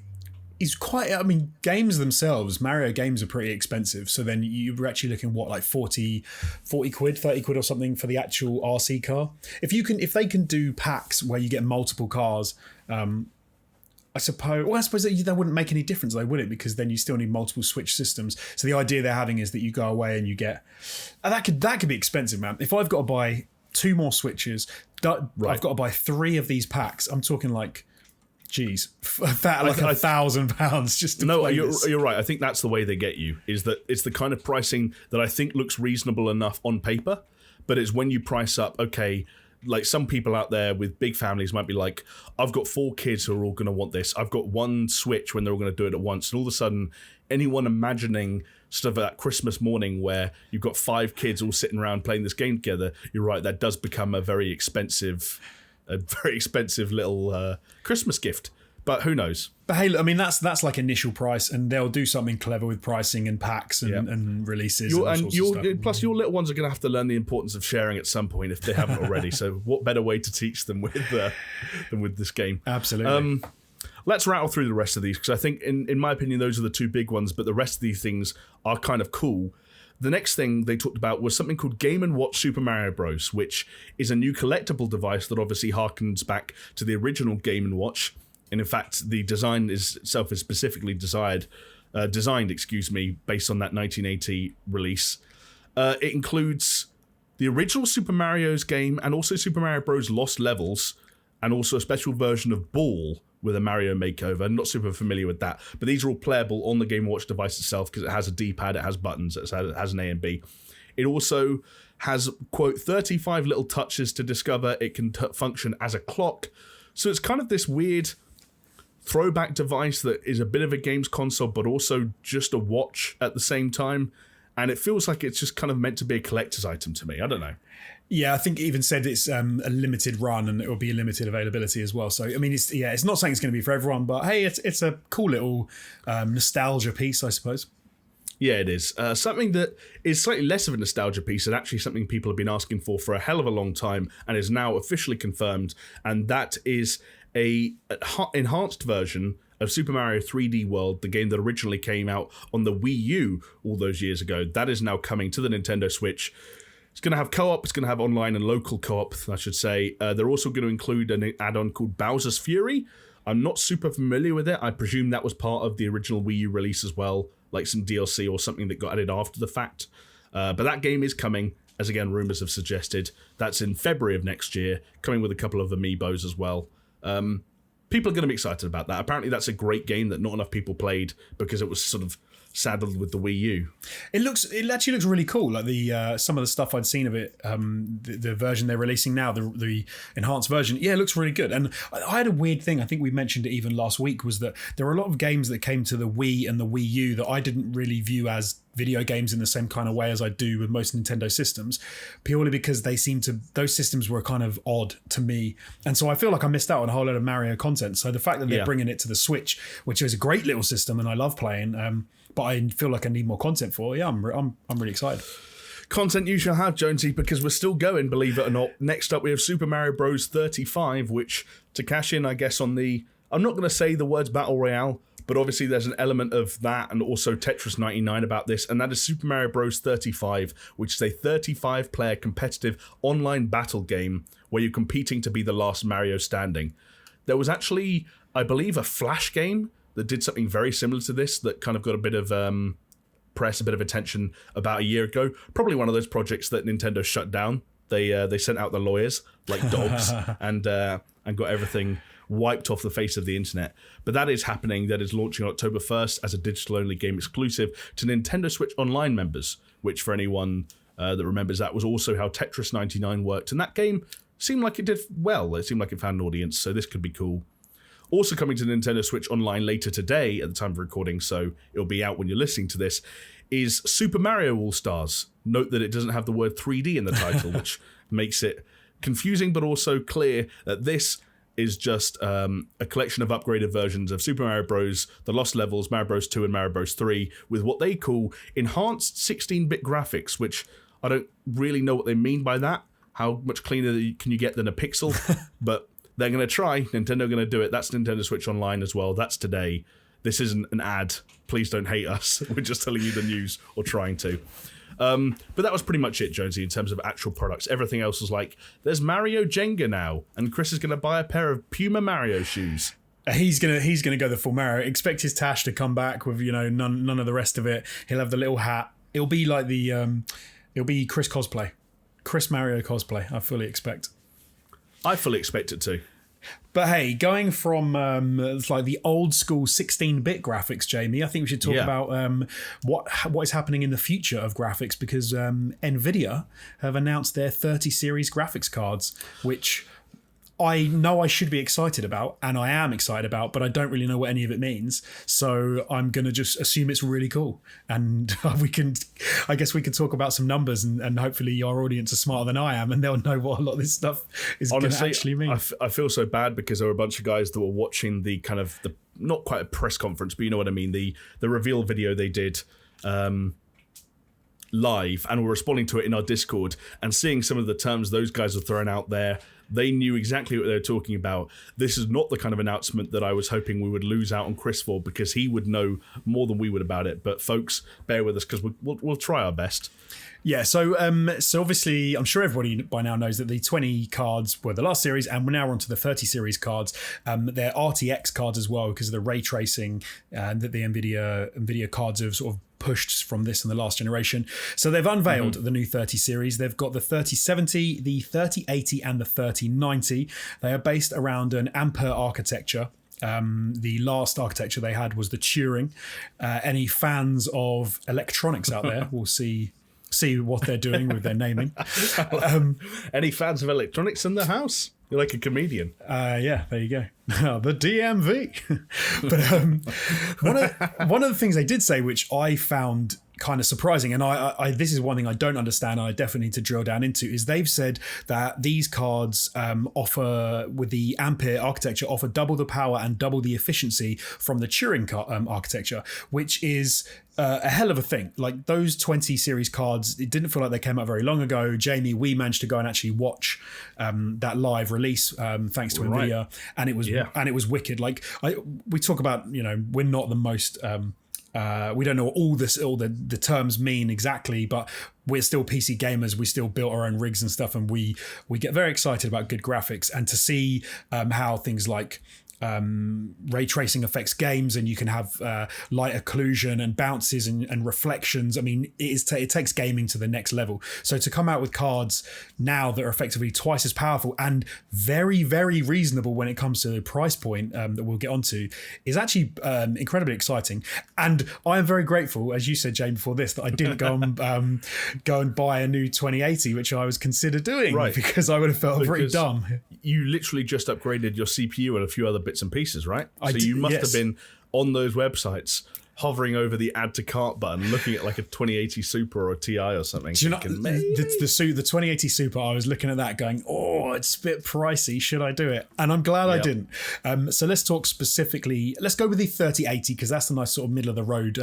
is quite. I mean, games themselves, Mario games are pretty expensive. So then you're actually looking like 40 quid, 30 quid or something for the actual RC car. If they can do packs where you get multiple cars. I suppose that wouldn't make any difference, though, would it? Because then you still need multiple Switch systems. So the idea they're having is that you go away and you get... And that could be expensive, man. If I've got to buy 2 more Switches, I've got to buy 3 of these packs. I'm talking like, geez, £1,000 just to play this. You're right. I think that's the way they get you, is that it's the kind of pricing that I think looks reasonable enough on paper, but it's when you price up, okay... Like some people out there with big families might be like, I've got 4 kids who are all going to want this. I've got 1 Switch when they're all going to do it at once. And all of a sudden, anyone imagining sort of that Christmas morning where you've got 5 kids all sitting around playing this game together, you're right, that does become a very expensive little Christmas gift. But who knows? But hey, I mean, that's like initial price, and they'll do something clever with pricing and packs and releases. Plus, your little ones are going to have to learn the importance of sharing at some point if they haven't already. So, what better way to teach them than with this game? Absolutely. Let's rattle through the rest of these because I think, in my opinion, those are the 2 big ones. But the rest of these things are kind of cool. The next thing they talked about was something called Game & Watch Super Mario Bros., which is a new collectible device that obviously harkens back to the original Game & Watch. And in fact, the design itself is specifically designed, based on that 1980 release. It includes the original Super Mario's game and also Super Mario Bros. Lost Levels and also a special version of Ball with a Mario makeover. I'm not super familiar with that, but these are all playable on the Game & Watch device itself because it has a D-pad, it has buttons, it has an A and B. It also has, quote, 35 little touches to discover. It can function as a clock. So it's kind of this weird throwback device that is a bit of a games console, but also just a watch at the same time. And it feels like it's just kind of meant to be a collector's item to me. I don't know. Yeah, I think it even said it's a limited run and it will be a limited availability as well. So, I mean, it's not saying it's going to be for everyone, but hey, it's a cool little nostalgia piece, I suppose. Yeah, it is. Something that is slightly less of a nostalgia piece and actually something people have been asking for a hell of a long time and is now officially confirmed. And that is a enhanced version of Super Mario 3D World, the game that originally came out on the Wii U all those years ago. That is now coming to the Nintendo Switch. It's going to have co-op, it's going to have online and local co-op, I should say. They're also going to include an add-on called Bowser's Fury. I'm not super familiar with it. I presume that was part of the original Wii U release as well, like some DLC or something that got added after the fact. But that game is coming, as again, rumours have suggested. That's in February of next year, coming with a couple of amiibos as well. People are going to be excited about that. Apparently that's a great game that not enough people played because it was sort of saddled with the Wii U. It actually looks really cool. Like the some of the stuff I'd seen of it, the version they're releasing now, the enhanced version, yeah, it looks really good. And I had a weird thing, I think we mentioned it even last week, was that there were a lot of games that came to the Wii and the Wii U that I didn't really view as video games in the same kind of way as I do with most Nintendo systems, purely because those systems were kind of odd to me. And so I feel like I missed out on a whole lot of Mario content. So the fact that they're bringing it to the Switch, which is a great little system and I love playing, but I feel like I need more content for it. Yeah, I'm really excited. Content you shall have, Jonesy, because we're still going, believe it or not. Next up, we have Super Mario Bros. 35, which, to cash in, I guess, on the... I'm not going to say the words Battle Royale, but obviously there's an element of that and also Tetris 99 about this, and that is Super Mario Bros. 35, which is a 35-player competitive online battle game where you're competing to be the last Mario standing. There was actually, I believe, a Flash game that did something very similar to this that kind of got a bit of press, a bit of attention about a year ago. Probably one of those projects that Nintendo shut down. They sent out the lawyers like dogs and got everything wiped off the face of the internet. But that is happening. That is launching on October 1st as a digital-only game exclusive to Nintendo Switch Online members, which for anyone that remembers, that was also how Tetris 99 worked. And that game seemed like it did well. It seemed like it found an audience, so this could be cool. Also coming to Nintendo Switch Online later today at the time of recording, so it'll be out when you're listening to this, is Super Mario All-Stars. Note that it doesn't have the word 3D in the title, which makes it confusing but also clear that this is just a collection of upgraded versions of Super Mario Bros., The Lost Levels, Mario Bros. 2 and Mario Bros. 3 with what they call enhanced 16-bit graphics, which I don't really know what they mean by that. How much cleaner can you get than a pixel? But they're going to try. Nintendo are going to do it. That's Nintendo Switch Online as well. That's today. This isn't an ad. Please don't hate us. We're just telling you the news, or trying to. But that was pretty much it, Jonesy, in terms of actual products. Everything else was like, there's Mario Jenga now, and Chris is going to buy a pair of Puma Mario shoes. He's gonna go the full Mario. Expect his Tash to come back with none of the rest of it. He'll have the little hat. It'll be like it'll be Chris cosplay, Chris Mario cosplay. I fully expect. I fully expect it to. But hey, going from like the old school 16-bit graphics, Jamie, I think we should talk about what is happening in the future of graphics, because Nvidia have announced their 30 series graphics cards, which I know I should be excited about, and I am excited about, but I don't really know what any of it means. So I'm going to just assume it's really cool. And I guess we can talk about some numbers, and hopefully our audience are smarter than I am, and they'll know what a lot of this stuff is going to actually mean. I feel so bad because there were a bunch of guys that were watching the kind of, not quite a press conference, but you know what I mean, the reveal video they did live, and were responding to it in our Discord, and seeing some of the terms those guys were throwing out there. They knew exactly what they were talking about. This is not the kind of announcement that I was hoping we would lose out on Chris for, because he would know more than we would about it. But folks, bear with us, because we'll try our best. Yeah, so obviously, I'm sure everybody by now knows that the 20 cards were the last series, and we're now on to the 30 series cards. They're RTX cards as well, because of the ray tracing that the Nvidia cards have sort of pushed from this in the last generation. So they've unveiled the new 30 series. They've got the 3070, the 3080, and the 3090. They are based around an Ampere architecture. The last architecture they had was the Turing. Any fans of electronics out there will see what they're doing with their naming. Any fans of electronics in the house? You're like a comedian. Yeah, there you go. The DMV. But one of the things they did say, which I found kind of surprising, and I this is one thing I don't understand, and I definitely need to drill down into, is they've said that these cards offer, with the Ampere architecture, offer double the power and double the efficiency from the Turing architecture, which is a hell of a thing. Like those 20 series cards, it didn't feel like they came out very long ago. Jamie, we managed to go and actually watch that live release thanks to Nvidia, and it was wicked. Like we talk about, we're not the most we don't know what all the terms mean exactly, but we're still PC gamers. We still built our own rigs and stuff, and we get very excited about good graphics, and to see how things like ray tracing affects games, and you can have light occlusion and bounces and reflections. I mean, it takes gaming to the next level. So to come out with cards now that are effectively twice as powerful and very, very reasonable when it comes to the price point that we'll get onto is actually incredibly exciting. And I am very grateful, as you said, Jane, before this, that I didn't go and buy a new 2080, which I was consider doing, because I would have felt pretty dumb. You literally just upgraded your CPU and a few other bits and pieces, right? You must have been on those websites hovering over the add to cart button, looking at like a 2080 Super or a Ti or something. Do you know, the 2080 Super, I was looking at that going, oh, it's a bit pricey. Should I do it? And I'm glad I didn't. So let's talk specifically. Let's go with the 3080, because that's the nice sort of middle of the road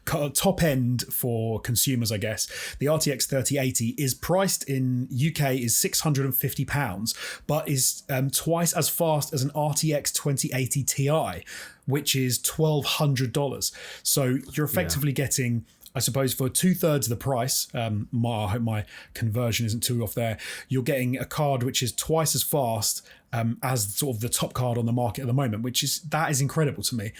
top end for consumers, I guess. The RTX 3080 is priced in UK is £650, but is twice as fast as an RTX 2080 Ti, which is $1,200. So you're effectively getting, I suppose, for 2/3 of the price, I hope my conversion isn't too off there, you're getting a card which is twice as fast as sort of the top card on the market at the moment, that is incredible to me.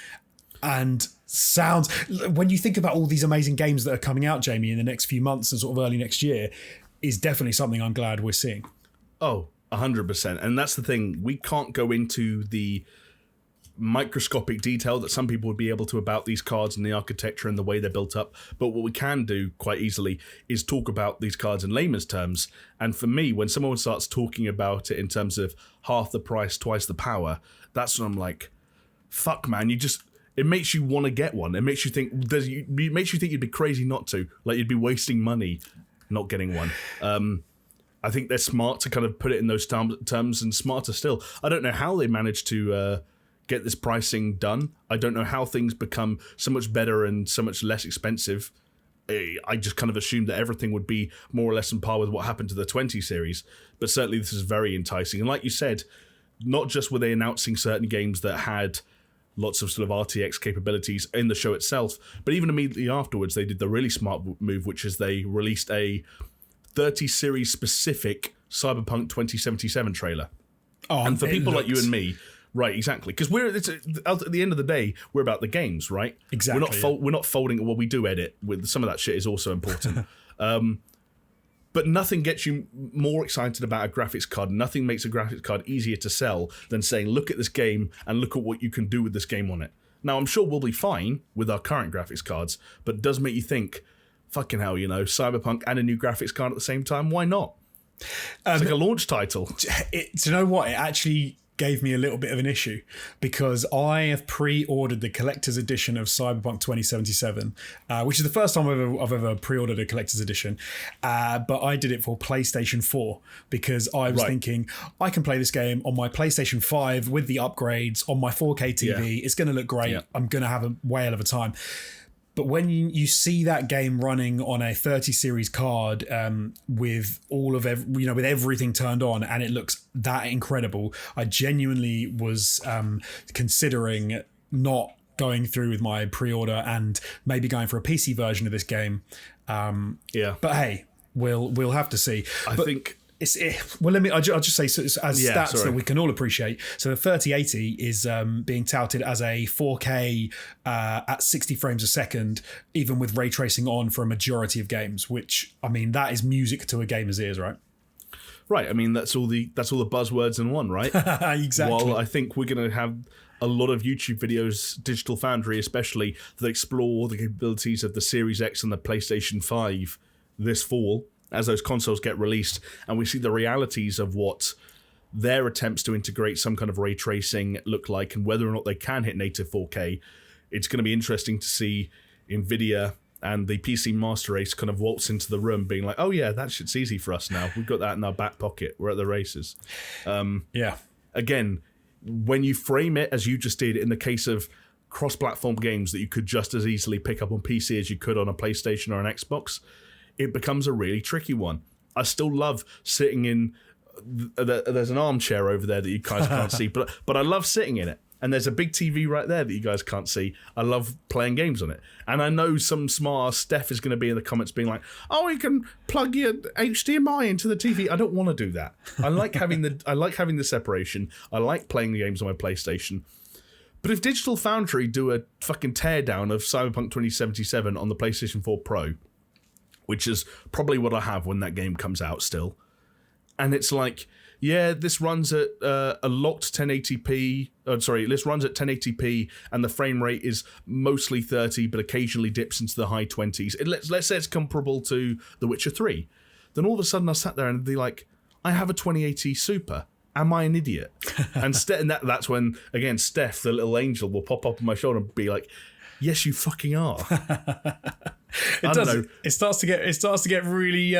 And sounds, when you think about all these amazing games that are coming out, Jamie, in the next few months and sort of early next year, is definitely something I'm glad we're seeing. Oh, 100%. And that's the thing. We can't go into the microscopic detail that some people would be able to about these cards and the architecture and the way they're built up, but what we can do quite easily is talk about these cards in layman's terms. And for me, when someone starts talking about it in terms of half the price, twice the power, that's when I'm like, fuck, man, it makes you want to get one. It makes you think you'd be crazy not to, like you'd be wasting money not getting one. I think they're smart to kind of put it in those terms, and smarter still, I don't know how they managed to get this pricing done. I don't know how things become so much better and so much less expensive. I just kind of assumed that everything would be more or less on par with what happened to the 20 series, but certainly this is very enticing. And like you said, not just were they announcing certain games that had lots of sort of RTX capabilities in the show itself, but even immediately afterwards they did the really smart move, which is they released a 30 series specific Cyberpunk 2077 trailer. And for people like you and me, right, exactly. Because at the end of the day, we're about the games, right? Exactly. We're not folding. Well, we do edit. With some of that shit is also important. But nothing gets you more excited about a graphics card. Nothing makes a graphics card easier to sell than saying, look at this game and look at what you can do with this game on it. Now, I'm sure we'll be fine with our current graphics cards, but it does make you think, fucking hell, Cyberpunk and a new graphics card at the same time. Why not? It's like a launch title. Do you know what? It actually gave me a little bit of an issue, because I have pre-ordered the collector's edition of Cyberpunk 2077, which is the first time I've ever pre-ordered a collector's edition, but I did it for PlayStation 4 because I was thinking I can play this game on my PlayStation 5 with the upgrades on my 4K TV. It's going to look great. I'm going to have a whale of a time. But when you see that game running on a 30 series card with with everything turned on, and it looks that incredible, I genuinely was considering not going through with my pre-order and maybe going for a PC version of this game. But hey, we'll have to see. I think I'll just say, so as stats that we can all appreciate. So the 3080 is being touted as a 4K at 60 frames a second, even with ray tracing on for a majority of games. Which, I mean, that is music to a gamer's ears, right? Right. I mean, that's all the buzzwords in one, right? Exactly. While I think we're going to have a lot of YouTube videos, Digital Foundry especially, that explore the capabilities of the Series X and the PlayStation 5 this fall, as those consoles get released, and we see the realities of what their attempts to integrate some kind of ray tracing look like, and whether or not they can hit native 4K. It's going to be interesting to see Nvidia and the PC master race kind of waltz into the room being like, oh yeah, that shit's easy for us now. We've got that in our back pocket. We're at the races. Again, when you frame it as you just did in the case of cross-platform games that you could just as easily pick up on PC as you could on a PlayStation or an Xbox, it becomes a really tricky one. I still love sitting in... There's an armchair over there that you guys can't see, but I love sitting in it. And there's a big TV right there that you guys can't see. I love playing games on it. And I know some smart Steph is going to be in the comments being like, oh, you can plug your HDMI into the TV. I don't want to do that. I like having the separation. I like playing the games on my PlayStation. But if Digital Foundry do a fucking teardown of Cyberpunk 2077 on the PlayStation 4 Pro, which is probably what I have when that game comes out still, and it's like, yeah, this runs at a locked 1080p. This runs at 1080p, and the frame rate is mostly 30, but occasionally dips into the high 20s. Let's say it's comparable to The Witcher 3. Then all of a sudden I sat there and be like, I have a 2080 Super. Am I an idiot? And that's when, again, Steph, the little angel, will pop up on my shoulder and be like, yes, you fucking are. It starts to get really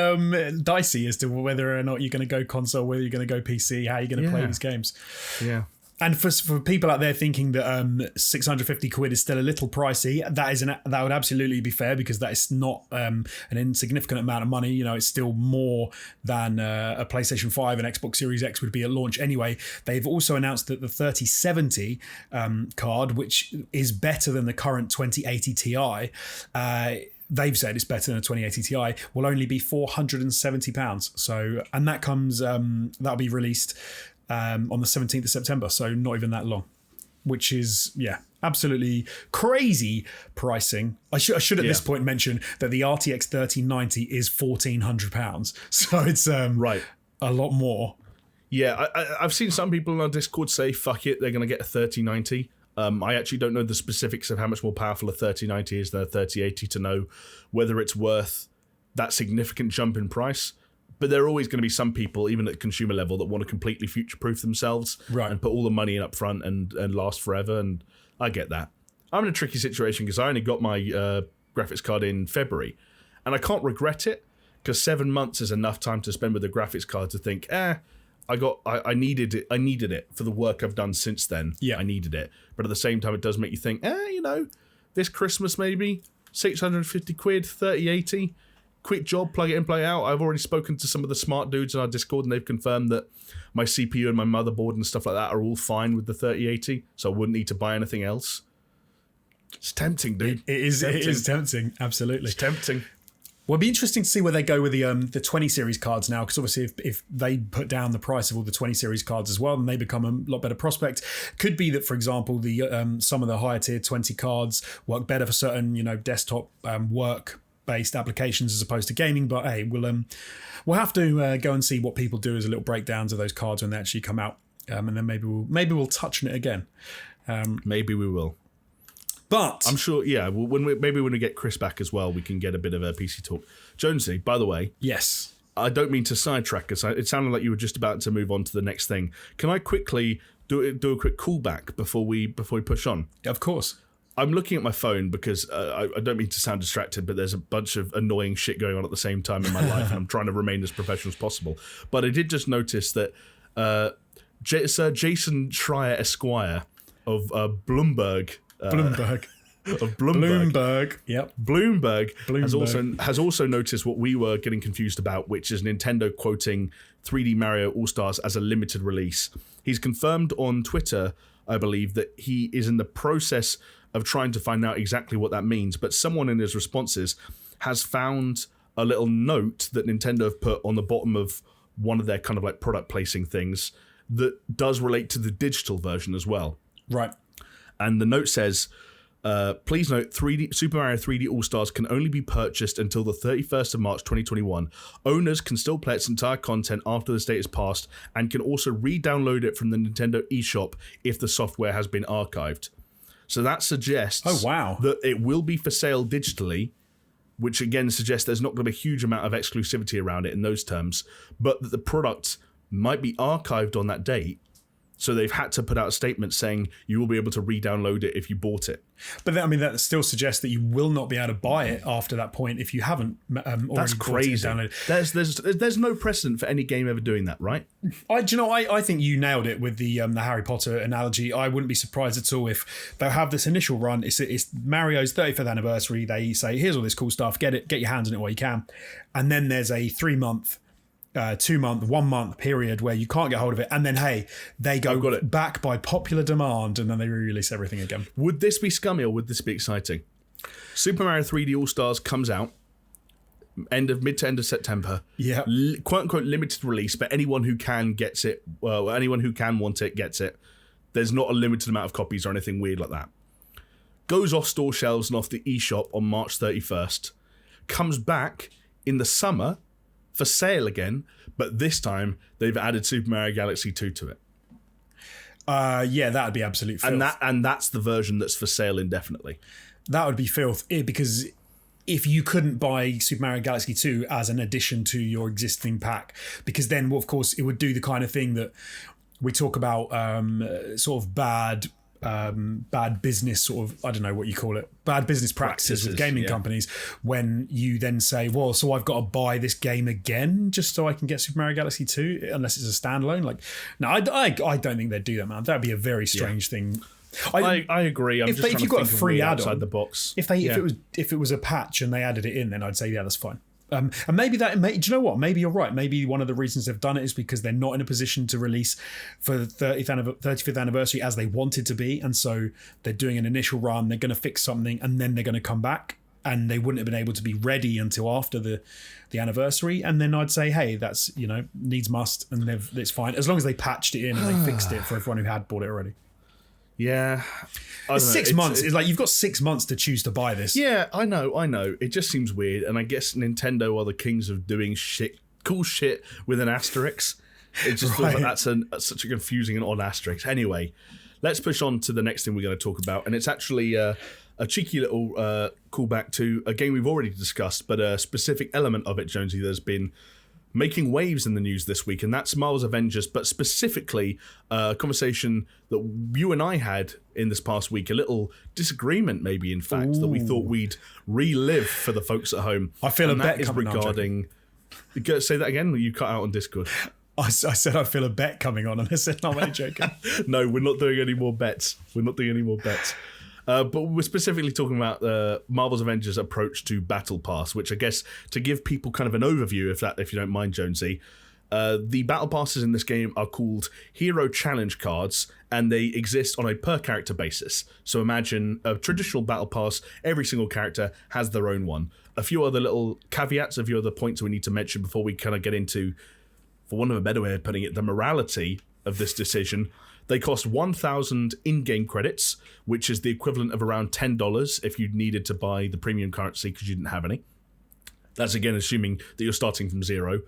dicey as to whether or not you're going to go console, whether you're going to go PC, how you're going to play these games. Yeah. And for people out there thinking that 650 quid is still a little pricey, that would absolutely be fair, because that is not an insignificant amount of money. You know, it's still more than a PlayStation 5 and Xbox Series X would be at launch anyway. They've also announced that the 3070 card, which is better than the current 2080 Ti, they've said it's better than a 2080 Ti, will only be £470. So, and that comes that'll be released on the 17th of September, so not even that long, which is, absolutely crazy pricing. I should at this point mention that the RTX 3090 is £1,400, so it's a lot more. Yeah, I've seen some people on our Discord say, fuck it, they're going to get a 3090. I actually don't know the specifics of how much more powerful a 3090 is than a 3080 to know whether it's worth that significant jump in price. But there are always going to be some people, even at the consumer level, that want to completely future-proof themselves and put all the money in up front and last forever, and I get that. I'm in a tricky situation because I only got my graphics card in February, and I can't regret it, because 7 months is enough time to spend with the graphics card to think, I needed it for the work I've done since then. Yeah. I needed it. But at the same time, it does make you think, this Christmas maybe, 650 quid, 3080, quick job, plug it in, plug it out. I've already spoken to some of the smart dudes in our Discord, and they've confirmed that my CPU and my motherboard and stuff like that are all fine with the 3080, so I wouldn't need to buy anything else. It's tempting, dude. It is tempting, absolutely. It's tempting. Well, it'd be interesting to see where they go with the 20 series cards now, because obviously if they put down the price of all the 20 series cards as well, then they become a lot better prospect. Could be that, for example, the some of the higher tier 20 cards work better for certain, desktop work-based applications as opposed to gaming. But hey, we'll have to go and see what people do as a little breakdowns of those cards when they actually come out, and then maybe we'll touch on it again. Maybe we will. But I'm sure, when we get Chris back as well, we can get a bit of a PC talk. Jonesy, by the way. Yes. I don't mean to sidetrack us. It sounded like you were just about to move on to the next thing. Can I quickly do a quick callback before we push on? Of course. I'm looking at my phone because I don't mean to sound distracted, but there's a bunch of annoying shit going on at the same time in my life, and I'm trying to remain as professional as possible. But I did just notice that Sir Jason Schreier Esquire of Bloomberg. Yep. Bloomberg has also noticed what we were getting confused about, which is Nintendo quoting 3D Mario All-Stars as a limited release. He's confirmed on Twitter, I believe, that he is in the process of trying to find out exactly what that means, but someone in his responses has found a little note that Nintendo have put on the bottom of one of their kind of like product placing things that does relate to the digital version as well. Right. And the note says, please note, Super Mario 3D All-Stars can only be purchased until the 31st of March 2021. Owners can still play its entire content after this date is passed and can also re-download it from the Nintendo eShop if the software has been archived. So that suggests that it will be for sale digitally, which again suggests there's not going to be a huge amount of exclusivity around it in those terms, but that the product might be archived on that date. So they've had to put out a statement saying you will be able to re-download it if you bought it. But I mean, that still suggests that you will not be able to buy it after that point if you haven't already That's crazy. bought it and downloaded. There's no precedent for any game ever doing that, right? I think you nailed it with the Harry Potter analogy. I wouldn't be surprised at all if they'll have this initial run. It's Mario's 35th anniversary. They say, here's all this cool stuff. Get your hands on it while you can. And then there's a 3-month 2-month, 1 month period where you can't get hold of it, and then they go back by popular demand, and then they re-release everything again. Would this be scummy or would this be exciting? Super Mario 3D All Stars comes out mid to end of September. Yeah, quote unquote limited release, but anyone who can gets it. Well, anyone who can want it gets it. There's not a limited amount of copies or anything weird like that. Goes off store shelves and off the eShop on March 31st. Comes back in the summer for sale again, but this time they've added Super Mario Galaxy 2 to it. Yeah, that would be absolute filth. And that's the version that's for sale indefinitely. That would be filth, because if you couldn't buy Super Mario Galaxy 2 as an addition to your existing pack, because then, well, of course, it would do the kind of thing that we talk about, sort of bad business, sort of, I don't know what you call it, bad business practices with gaming companies, when you then say, well, so I've got to buy this game again just so I can get Super Mario Galaxy 2 unless it's a standalone. Like, no, I don't think they'd do that, man. That'd be a very strange thing. I agree. If you got a free add-on outside the box, if it was a patch and they added it in, then I'd say, yeah, that's fine. And maybe do you know what? Maybe you're right. Maybe one of the reasons they've done it is because they're not in a position to release for the 35th anniversary as they wanted to be. And so they're doing an initial run, they're going to fix something, and then they're going to come back. And they wouldn't have been able to be ready until after the anniversary. And then I'd say, hey, that's, needs must, and it's fine. As long as they patched it in and they fixed it for everyone who had bought it already. Yeah. It's 6 months. It's like you've got 6 months to choose to buy this. Yeah, I know. It just seems weird. And I guess Nintendo are the kings of doing cool shit with an asterisk. It just feels like that's such a confusing and odd asterisk. Anyway, let's push on to the next thing we're going to talk about. And it's actually a cheeky little callback to a game we've already discussed, but a specific element of it, Jonesy, that's been making waves in the news this week, and that's Marvel's Avengers, but specifically a conversation that you and I had in this past week, a little disagreement maybe, in fact, that we thought we'd relive for the folks at home. I feel a bet coming regarding... Say that again? You cut out on Discord. I said I feel a bet coming on, and I said, no, I'm only joking. No, we're not doing any more bets. But we're specifically talking about Marvel's Avengers approach to Battle Pass, which I guess, to give people kind of an overview, if you don't mind, Jonesy, the Battle Passes in this game are called Hero Challenge Cards, and they exist on a per-character basis. So imagine a traditional Battle Pass, every single character has their own one. A few other little caveats, a few other points we need to mention before we kind of get into, for want of a better way of putting it, the morality of this decision. They cost 1,000 in-game credits, which is the equivalent of around $10 if you needed to buy the premium currency because you didn't have any. That's again assuming that you're starting from zero.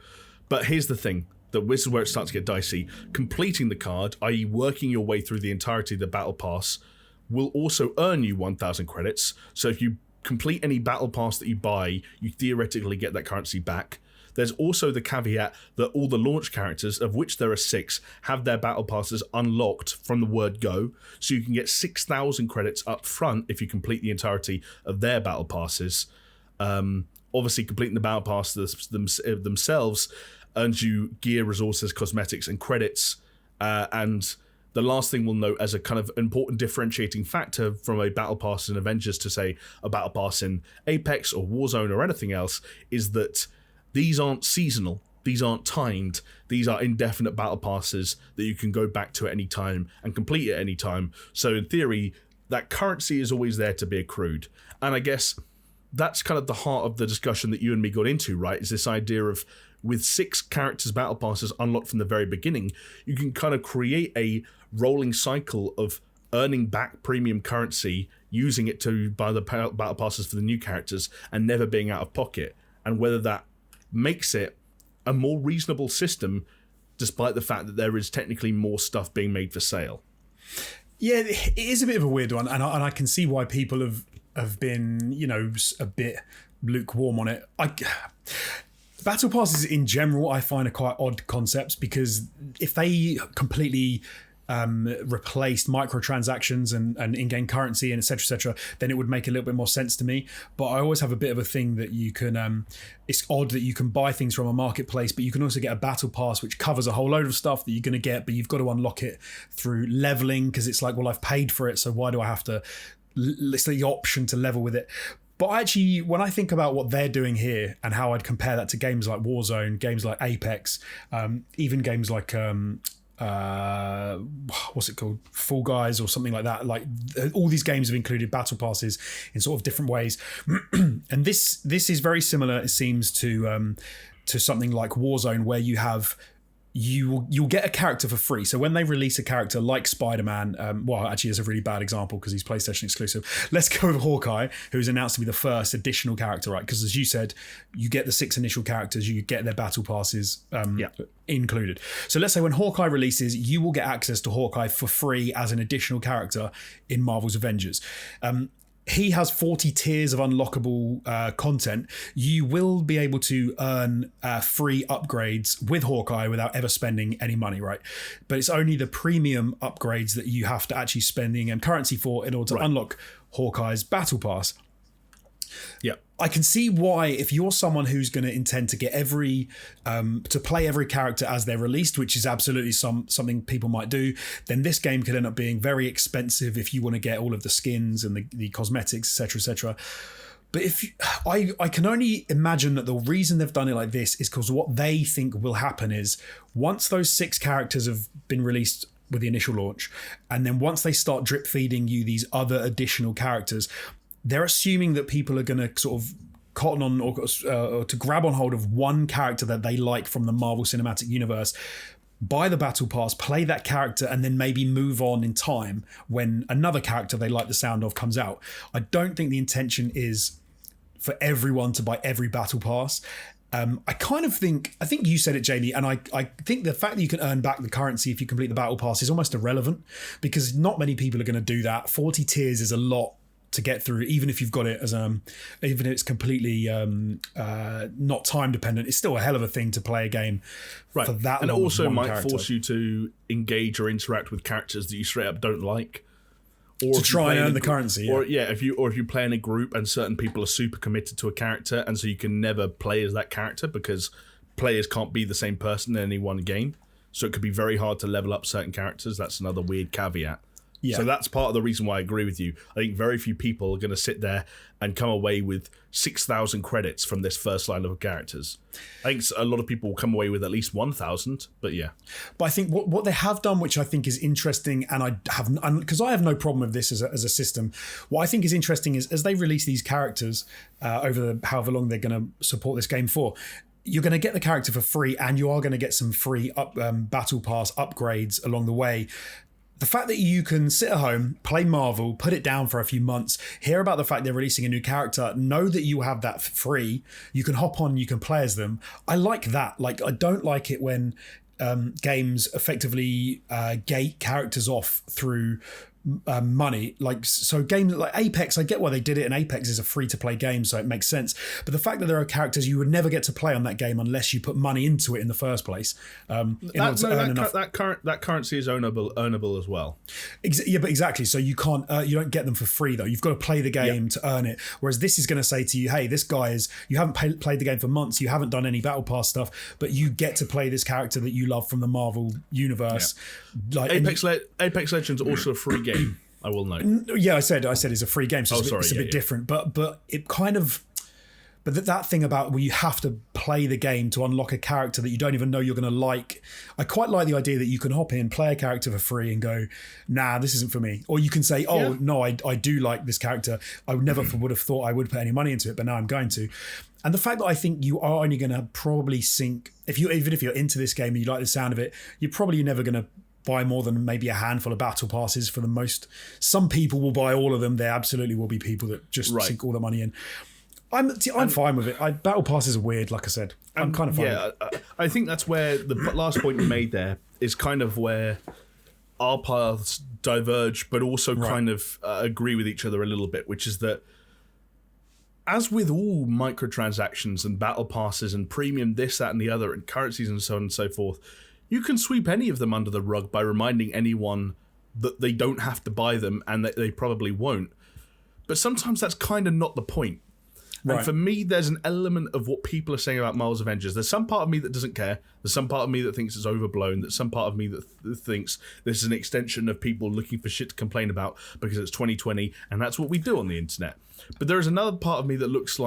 But here's the thing, this is where it starts to get dicey. Completing the card, i.e. working your way through the entirety of the Battle Pass, will also earn you 1,000 credits. So if you complete any Battle Pass that you buy, you theoretically get that currency back. There's also the caveat that all the launch characters, of which there are 6, have their battle passes unlocked from the word go, so you can get 6,000 credits up front if you complete the entirety of their battle passes. Obviously, completing the battle passes themselves earns you gear, resources, cosmetics, and credits. And the last thing we'll note as a kind of important differentiating factor from a battle pass in Avengers to, say, a battle pass in Apex or Warzone or anything else is that these aren't seasonal, these aren't timed, these are indefinite battle passes that you can go back to at any time and complete at any time. So in theory, that currency is always there to be accrued. And I guess that's kind of the heart of the discussion that you and me got into, right? Is this idea of with 6 characters battle passes unlocked from the very beginning, you can kind of create a rolling cycle of earning back premium currency, using it to buy the battle passes for the new characters, and never being out of pocket. And whether that makes it a more reasonable system, despite the fact that there is technically more stuff being made for sale. Yeah, it is a bit of a weird one, and I can see why people have been, a bit lukewarm on it. Battle passes in general, I find, are quite odd concepts, because if they completely replaced microtransactions and in-game currency and etc., then it would make a little bit more sense to me. But I always have a bit of a thing that you can it's odd that you can buy things from a marketplace, but you can also get a battle pass which covers a whole load of stuff that you're going to get, but you've got to unlock it through leveling, because it's like, well, I've paid for it, so why do I have to, it's the option to level with it. But actually, when I think about what they're doing here and how I'd compare that to games like Warzone, games like Apex, even games like what's it called, Fall Guys or something like that, like all these games have included battle passes in sort of different ways. And this is very similar, it seems, to something like Warzone, where you'll get a character for free. So when they release a character like Spider-Man, well, actually it's a really bad example because he's PlayStation exclusive. Let's go with Hawkeye, who's announced to be the first additional character, right? Because as you said, you get the 6 initial characters, you get their battle passes included. So let's say when Hawkeye releases, you will get access to Hawkeye for free as an additional character in Marvel's Avengers. He has 40 tiers of unlockable content. You will be able to earn free upgrades with Hawkeye without ever spending any money, right? But it's only the premium upgrades that you have to actually spend in-game currency for in order to unlock Hawkeye's Battle Pass. Yeah. I can see why, if you're someone who's going to intend to get to play every character as they're released, which is absolutely something people might do, then this game could end up being very expensive if you want to get all of the skins and the cosmetics, etc. But I can only imagine that the reason they've done it like this is because what they think will happen is, once those 6 characters have been released with the initial launch, and then once they start drip feeding you these other additional characters, they're assuming that people are going to sort of cotton on or to grab on hold of one character that they like from the Marvel Cinematic Universe, buy the battle pass, play that character, and then maybe move on in time when another character they like the sound of comes out. I don't think the intention is for everyone to buy every battle pass. I think you said it, Jamie, and I think the fact that you can earn back the currency if you complete the battle pass is almost irrelevant, because not many people are going to do that. 40 tiers is a lot to get through, even if you've got it as even if it's completely not time dependent. It's still a hell of a thing to play a game for that long. And it also might character. force you to engage or interact with characters that you straight up don't like, or to try and earn the currency. Or if you play in a group and certain people are super committed to a character, and so you can never play as that character because players can't be the same person in any one game. So it could be very hard to level up certain characters. That's another weird caveat. Yeah. So that's part of the reason why I agree with you. I think very few people are going to sit there and come away with 6,000 credits from this first line of characters. I think a lot of people will come away with at least 1,000, but yeah. But I think what they have done, which I think is interesting, and because I have no problem with this as a system, what I think is interesting is, as they release these characters over however long they're going to support this game for, you're going to get the character for free, and you are going to get some free battle pass upgrades along the way. The fact that you can sit at home, play Marvel, put it down for a few months, hear about the fact they're releasing a new character, know that you have that free, you can hop on, you can play as them. I like that. Like, I don't like it when games effectively gate characters off through money. Like, so games like Apex, I get why they did it, and Apex is a free-to-play game, so it makes sense. But the fact that there are characters you would never get to play on that game unless you put money into it in the first place, that currency is earnable as well. Yeah, but exactly. So you can't, you don't get them for free though. You've got to play the game to earn it. Whereas this is going to say to you, hey, this guy is, you haven't played the game for months, you haven't done any battle pass stuff, but you get to play this character that you love from the Marvel universe. Yeah. Like Apex Legends is also a free game. I will note. Yeah, I said it's a free game, so it's a bit different. But it kind of, But that thing about where you have to play the game to unlock a character that you don't even know you're going to like. I quite like the idea that you can hop in, play a character for free and go, nah, this isn't for me. Or you can say, no, I do like this character. I never would have thought I would put any money into it, but now I'm going to. And the fact that I think you are only going to probably sink, even if you're into this game and you like the sound of it, you're probably never going to buy more than maybe a handful of battle passes for the most. Some people will buy all of them. There absolutely will be people that just sink all the money in. I'm fine with it. Battle passes are weird, like I said. I'm kind of fine with it. I think that's where the last point you made there is kind of where our paths diverge, but also kind of agree with each other a little bit, which is that as with all microtransactions and battle passes and premium this, that, and the other, and currencies and so on and so forth, you can sweep any of them under the rug by reminding anyone that they don't have to buy them and that they probably won't. But sometimes that's kind of not the point. And for me, there's an element of what people are saying about Marvel's Avengers. There's some part of me that doesn't care. There's some part of me that thinks it's overblown. There's some part of me that thinks this is an extension of people looking for shit to complain about because it's 2020 and that's what we do on the internet. But there is another part of me that looks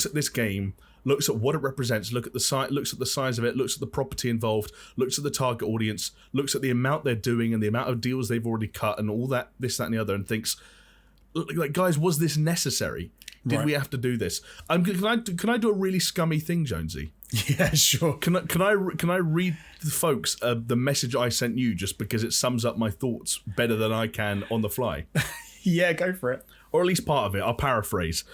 at this game, looks at what it represents, looks at the size of it, looks at the property involved, looks at the target audience, looks at the amount they're doing and the amount of deals they've already cut and all that, this, that, and the other, and thinks, like, guys, was this necessary? Did we have to do this? Can I do a really scummy thing, Jonesy? Yeah, sure. Can I read the folks the message I sent you just because it sums up my thoughts better than I can on the fly? Yeah, go for it. Or at least part of it. I'll paraphrase.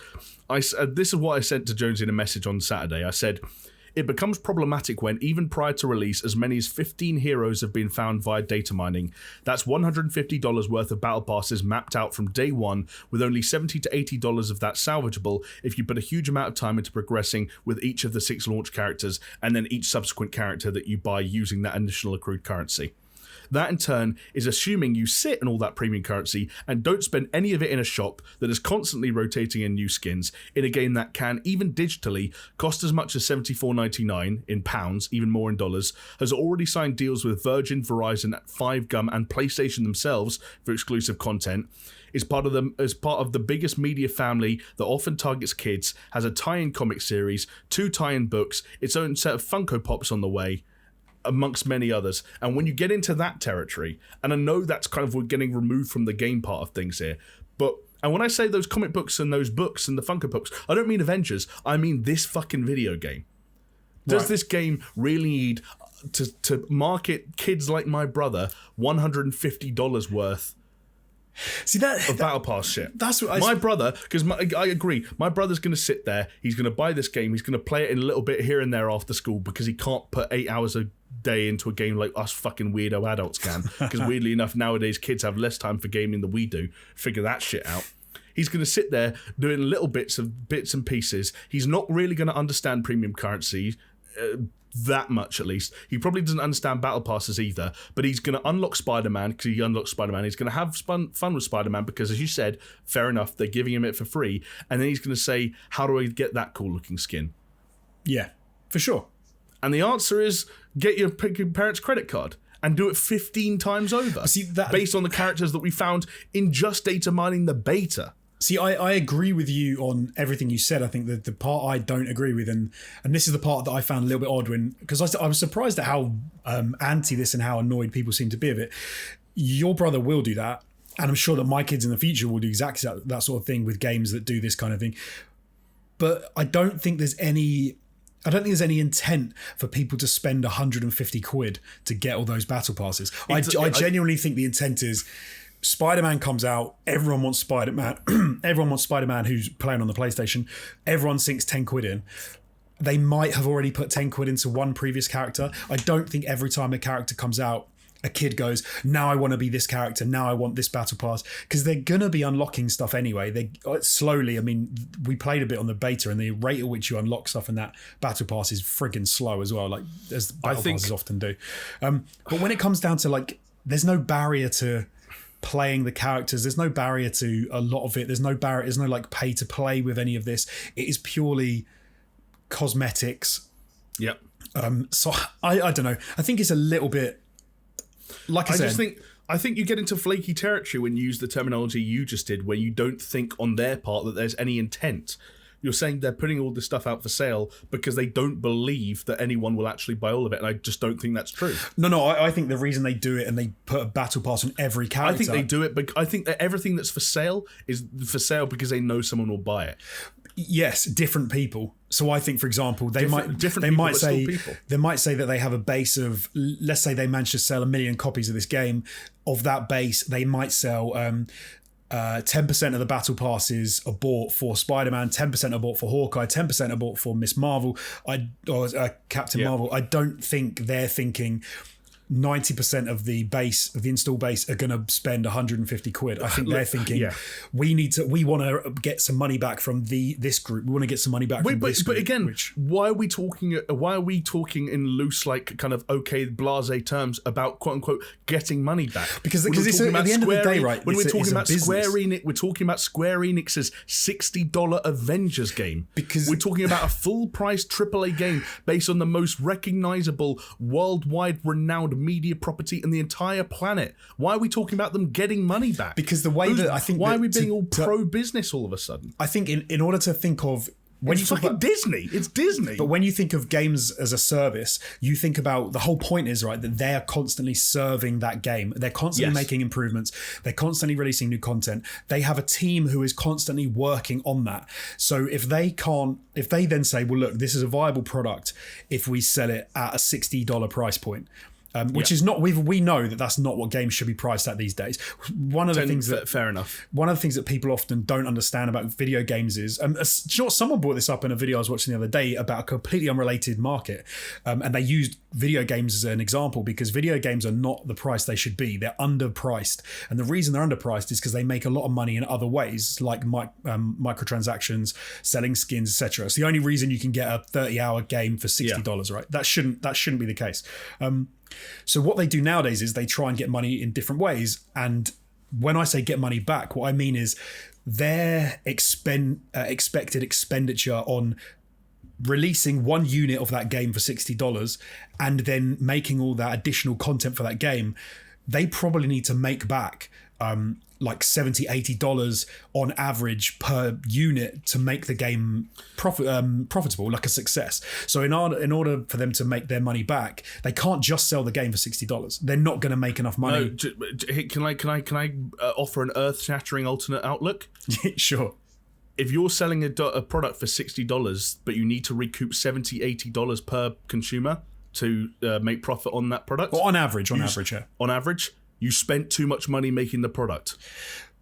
This is what I sent to Jonesy in a message on Saturday. I said, it becomes problematic when, even prior to release, as many as 15 heroes have been found via data mining. That's $150 worth of battle passes mapped out from day one, with only $70 to $80 of that salvageable if you put a huge amount of time into progressing with each of the 6 launch characters and then each subsequent character that you buy using that initial accrued currency. That in turn is assuming you sit in all that premium currency and don't spend any of it in a shop that is constantly rotating in new skins in a game that can, even digitally, cost as much as $74.99 in pounds, even more in dollars, has already signed deals with Virgin, Verizon, 5Gum and PlayStation themselves for exclusive content, is part of the biggest media family that often targets kids, has a tie-in comic series, 2 tie-in books, its own set of Funko Pops on the way, amongst many others. And when you get into that territory, and I know that's kind of, we're getting removed from the game part of things here, and when I say those comic books and those books and the Funko Pops, I don't mean Avengers, I mean this fucking video game. Does this game really need to market kids like my brother $150 worth of battle pass shit? That's what my brother, because I agree, my brother's going to sit there, he's going to buy this game, he's going to play it in a little bit here and there after school because he can't put 8 hours a day into a game like us fucking weirdo adults can, because weirdly enough nowadays kids have less time for gaming than we do. Figure that shit out. He's going to sit there doing little bits and pieces. He's not really going to understand premium currency that much, at least. He probably doesn't understand battle passes either, but he's going to unlock Spider-Man because he unlocks Spider-Man. He's going to have fun with Spider-Man because, as you said, fair enough, they're giving him it for free, and then he's going to say, how do I get that cool looking skin? Yeah, for sure. And the answer is, get your parents' credit card and do it 15 times over. See, based on the characters that we found in just data mining the beta. See, I agree with you on everything you said. I think that the part I don't agree with, and this is the part that I found a little bit odd because I was surprised at how anti this and how annoyed people seem to be of it. Your brother will do that, and I'm sure that my kids in the future will do exactly that sort of thing with games that do this kind of thing. But I don't think there's any intent for people to spend 150 quid to get all those battle passes. I genuinely think the intent is, Spider-Man comes out, everyone wants Spider-Man. Everyone wants Spider-Man who's playing on the PlayStation. Everyone sinks 10 quid in. They might have already put 10 quid into one previous character. I don't think every time a character comes out, a kid goes, now I want to be this character, now I want this battle pass, because they're going to be unlocking stuff anyway. They slowly, I mean, we played a bit on the beta, and the rate at which you unlock stuff in that battle pass is friggin' slow as well, like as battle passes often do. But when it comes down to, like, there's no barrier to playing the characters, there's no barrier to a lot of it, there's no like pay to play with any of this. It is purely cosmetics. Yep. So I don't know, I think it's a little bit, like I said, I think you get into flaky territory when you use the terminology you just did, where you don't think on their part that there's any intent. You're saying they're putting all this stuff out for sale because they don't believe that anyone will actually buy all of it, and I just don't think that's true. No, I think the reason they do it and they put a battle pass on every character... I think they do it, but I think that everything that's for sale is for sale because they know someone will buy it. Yes, different people. So I think, for example, they might say that they have a base of, let's say they manage to sell 1 million copies of this game. Of that base, they might sell 10% of the battle passes are bought for Spider-Man, 10% are bought for Hawkeye, 10% are bought for Miss Marvel, or Captain Marvel. I don't think they're thinking 90% of the install base are going to spend 150 quid. I think they're thinking we want to get some money back from this group. We want to get some money back from this group. But again, why are we talking in loose, like, kind of okay, blasé terms about quote unquote getting money back? Because it's at the end of the day, right? When we're talking about Square Enix, we're talking about Square Enix's $60 Avengers game. Because we're talking about a full price AAA game based on the most recognizable, worldwide renowned media property in the entire planet. Why are we talking about them getting money back? Because the way that I think... Why are we being all pro-business all of a sudden? I think in order to think of... It's fucking Disney. It's Disney. But when you think of games as a service, you think about the whole point is, right, that they are constantly serving that game. They're constantly making improvements. They're constantly releasing new content. They have a team who is constantly working on that. So if they then say, well, look, this is a viable product if we sell it at a $60 price point, which is not, we know that that's not what games should be priced at these days. One of the things that fair enough. One of the things that people often don't understand about video games is, someone brought this up in a video I was watching the other day about a completely unrelated market, and they used video games as an example because video games are not the price they should be. They're underpriced, and the reason they're underpriced is because they make a lot of money in other ways, like microtransactions, selling skins, etc. It's the only reason you can get a 30-hour game for $60, right? That shouldn't be the case. So what they do nowadays is they try and get money in different ways. And when I say get money back, what I mean is their expected expenditure on releasing one unit of that game for $60 and then making all that additional content for that game, they probably need to make back like $70, $80 on average per unit to make the game profitable, like a success. So in order for them to make their money back, they can't just sell the game for $60. They're not going to make enough money. No, can I offer an earth-shattering alternate outlook? Sure. If you're selling a product for $60, but you need to recoup $70, $80 per consumer to make profit on that product, well, on average, you spent too much money making the product.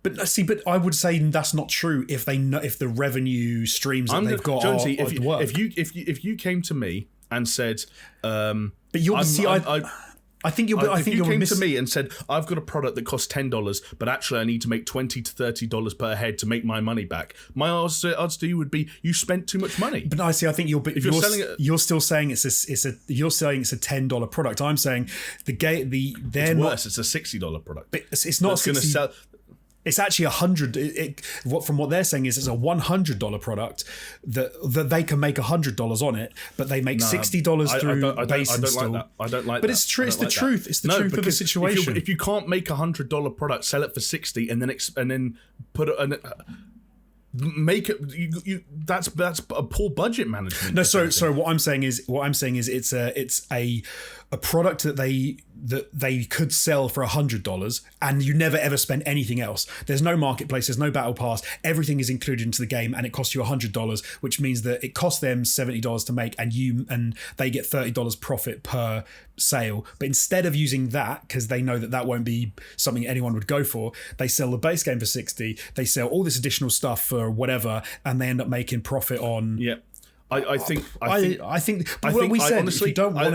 But I would say that's not true if the revenue streams that they've got Jonesy, work. If you came to me and said, but you'll see, I think you'll. If you came to me and said, "I've got a product that costs $10, but actually I need to make $20 to $30 per head to make my money back," my odds to you would be, you spent too much money. But I see. I think you're still saying it's a $10 product. I'm saying it's worse. It's a $60 product. But it's not going to sell. It's actually $100. From what they're saying is it's a $100 product that they can make $100 on it, but they make $60 through base install. I don't like that. But it's true. It's the truth. It's the truth of the situation. If you can't make $100 product, sell it for $60, and then put it. Make it. That's a poor budget management. No, so what I'm saying is it's a product that they could sell for $100 and you never ever spend anything else. There's no marketplace, there's no battle pass, everything is included into the game and it costs you $100, which means that it costs them $70 to make and they get $30 profit per sale. But instead of using that, because they know that won't be something anyone would go for, they sell the base game for $60, they sell all this additional stuff for whatever, and they end up making profit on. Yeah, I think we said, honestly, if you don't want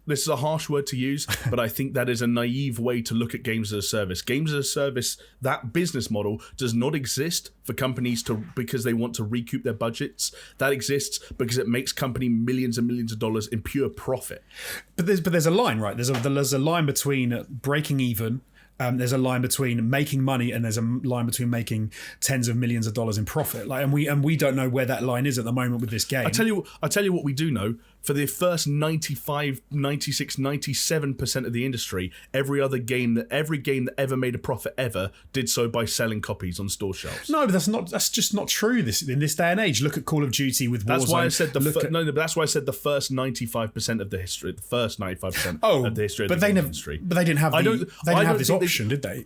this is a harsh word to use, but I think that is a naive way to look at games as a service. Games as a service, that business model does not exist for companies because they want to recoup their budgets. That exists because it makes company millions and millions of dollars in pure profit. But there's a line, right? There's a line between breaking even. There's a line between making money and there's a line between making tens of millions of dollars in profit. And we don't know where that line is at the moment with this game. I tell you what we do know. for the first 95, 96, 97% of the industry, every game that ever made a profit ever did so by selling copies on store shelves. No, but that's just not true in this day and age. Look at Call of Duty with Warzone. That's why I said that's why I said the first 95% of the history, of the history of the game industry. But they didn't have this option, did they?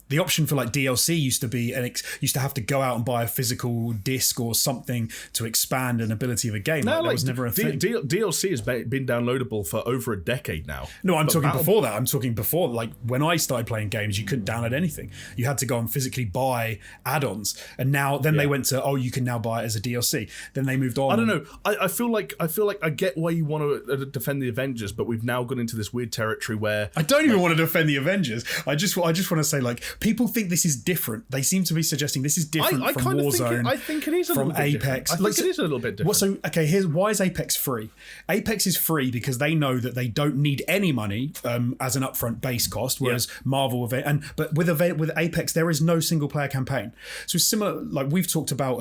The option for like DLC used to be used to have to go out and buy a physical disc or something to expand an ability of a game. No, that was never a thing. DLC has been downloadable for over a decade now. No, I'm talking before that. I'm talking before, like when I started playing games, you couldn't download anything. You had to go and physically buy add-ons, and they went to you can now buy it as a DLC. Then they moved on. I don't know. I feel like I get why you want to defend the Avengers, but we've now gone into this weird territory where I don't even want to defend the Avengers. I just want to say, like, people think this is different. They seem to be suggesting this is different from Warzone. I think it is a little bit Apex. Different. I think it is a little bit different. So, okay, why is Apex free? Apex is free because they know that they don't need any money as an upfront base cost, whereas Marvel but with Apex there is no single player campaign. So it's similar, like we've talked about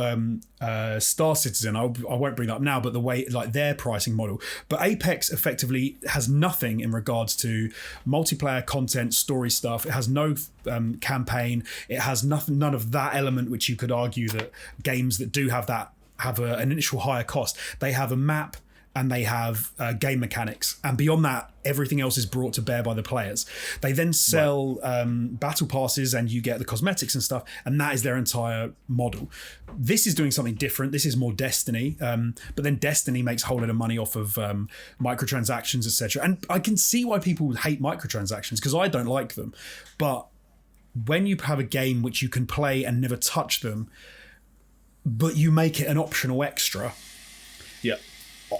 Star Citizen. I won't bring that up now, but the way like their pricing model. But Apex effectively has nothing in regards to multiplayer content, story stuff. It has no campaign. It has none of that element which you could argue that games that do have that have an initial higher cost. They have a map and they have game mechanics, and beyond that everything else is brought to bear by the players. They then sell battle passes and you get the cosmetics and stuff, and that is their entire model. This is doing something different. This is more Destiny, but then Destiny makes a whole lot of money off of microtransactions, etc. And I can see why people hate microtransactions, because I don't like them. But when you have a game which you can play and never touch them, but you make it an optional extra,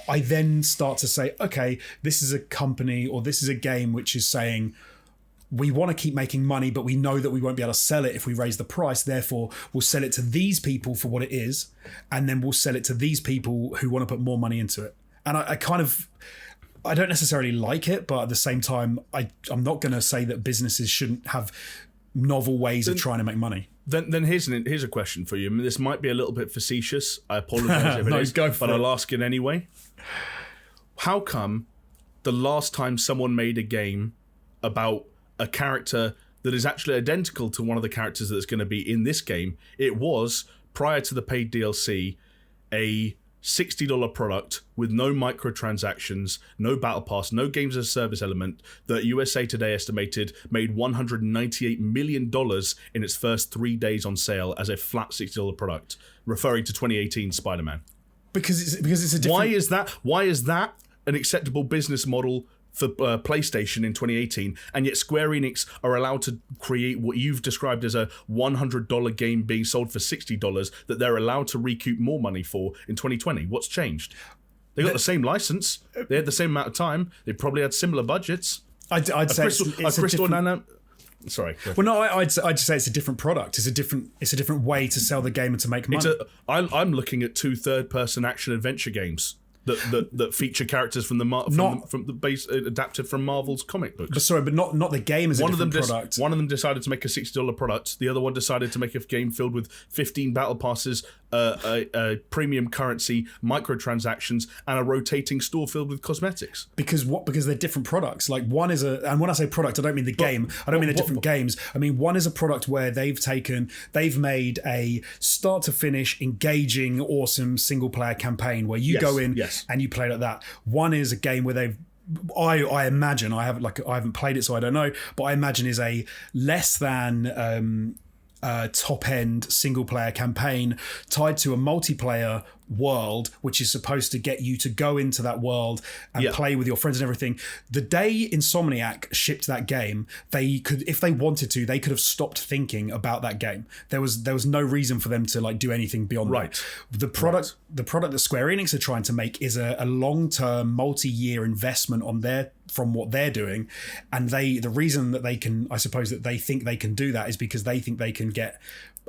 I then start to say, okay, this is a company or this is a game which is saying, we want to keep making money, but we know that we won't be able to sell it if we raise the price. Therefore, we'll sell it to these people for what it is, and then we'll sell it to these people who want to put more money into it. And I don't necessarily like it, but at the same time, I'm not going to say that businesses shouldn't have novel ways of trying to make money. Then here's a question for you. I mean, this might be a little bit facetious. I apologise if it is, but I'll ask it anyway. How come the last time someone made a game about a character that is actually identical to one of the characters that's going to be in this game, it was, prior to the paid DLC, a $60 product with no microtransactions, no battle pass, no games as a service element, that USA Today estimated made $198 million in its first 3 days on sale as a flat $60 product, referring to 2018 Spider-Man. Because it's a different... Why is that an acceptable business model for PlayStation in 2018, and yet Square Enix are allowed to create what you've described as a $100 game being sold for $60 that they're allowed to recoup more money for in 2020? What's changed? They got the same license. They had the same amount of time. They probably had similar budgets. I'd say it's a different... Sorry. Well, no, I'd just say it's a different product. It's a different way to sell the game and to make money. I'm looking at 2 third-person action adventure games that feature characters from the base adapted from Marvel's comic books. But not the game as a different product. One of them decided to make a $60 product. The other one decided to make a game filled with 15 battle passes, a premium currency, microtransactions, and a rotating store filled with cosmetics. Because they're different products. Like one is and when I say product, I don't mean the game. I don't mean they're different games. I mean one is a product where they've made a start to finish engaging, awesome single player campaign where you go in and you play like that. One is a game where I imagine, I haven't played it so I don't know, but I imagine is a less than top end single player campaign tied to a multiplayer world, which is supposed to get you to go into that world and play with your friends and everything. The day Insomniac shipped that game, they could, if they wanted to, they could have stopped thinking about that game. There was no reason for them to like do anything beyond that. The product that Square Enix are trying to make is a long-term, multi-year investment from what they're doing, and the reason that they can, I suppose that they think they can do that is because they think they can get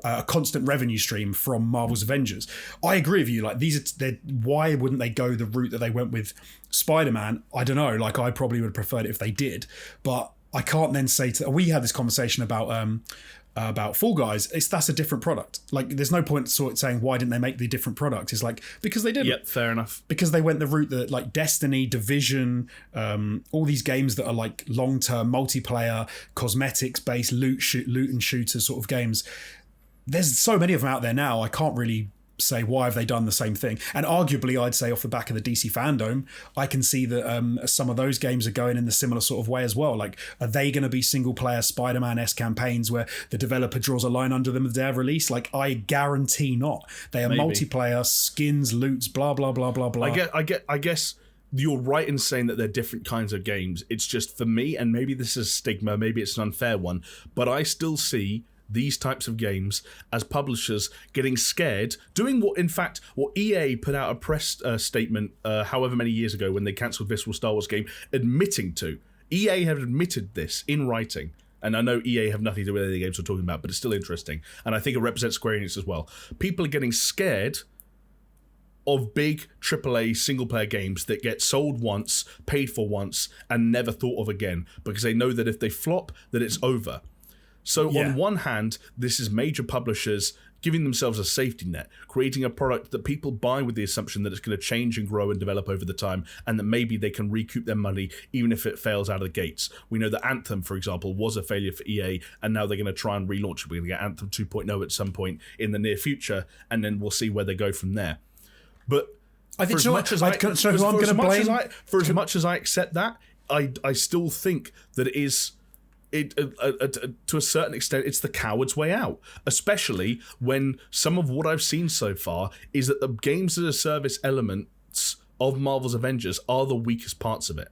a constant revenue stream from Marvel's Avengers. I agree with you. Like why wouldn't they go the route that they went with Spider-Man? I don't know. Like I probably would have preferred it if they did, but I can't then say we had this conversation about Fall Guys. That's a different product. Like, there's no point sort of saying why didn't they make the different product. It's like, because they didn't. Yep, fair enough. Because they went the route that, like, Destiny, Division, all these games that are like long-term multiplayer, cosmetics-based loot and shooter sort of games. There's so many of them out there now. I can't really say why have they done the same thing. And arguably, I'd say off the back of the DC fandom, I can see that some of those games are going in the similar sort of way as well. Like, are they going to be single player Spider-Man-esque campaigns where the developer draws a line under them the day of release? Like, I guarantee not. They are multiplayer, skins, loots, blah blah blah blah blah. I guess you're right in saying that they're different kinds of games. It's just, for me, and maybe this is a stigma, maybe it's an unfair one, but I still see these types of games as publishers getting scared, doing what EA put out a press statement however many years ago when they cancelled Visceral Star Wars game, admitting to. EA have admitted this in writing. And I know EA have nothing to do with any of the games we're talking about, but it's still interesting. And I think it represents Square Enix as well. People are getting scared of big AAA single-player games that get sold once, paid for once, and never thought of again, because they know that if they flop, that it's over. So on one hand, this is major publishers giving themselves a safety net, creating a product that people buy with the assumption that it's going to change and grow and develop over the time, and that maybe they can recoup their money even if it fails out of the gates. We know that Anthem, for example, was a failure for EA, and now they're going to try and relaunch it. We're going to get Anthem 2.0 at some point in the near future, and then we'll see where they go from there. But I think for as much as I accept that, I still think that it is... to a certain extent, it's the coward's way out, especially when some of what I've seen so far is that the games as a service elements of Marvel's Avengers are the weakest parts of it.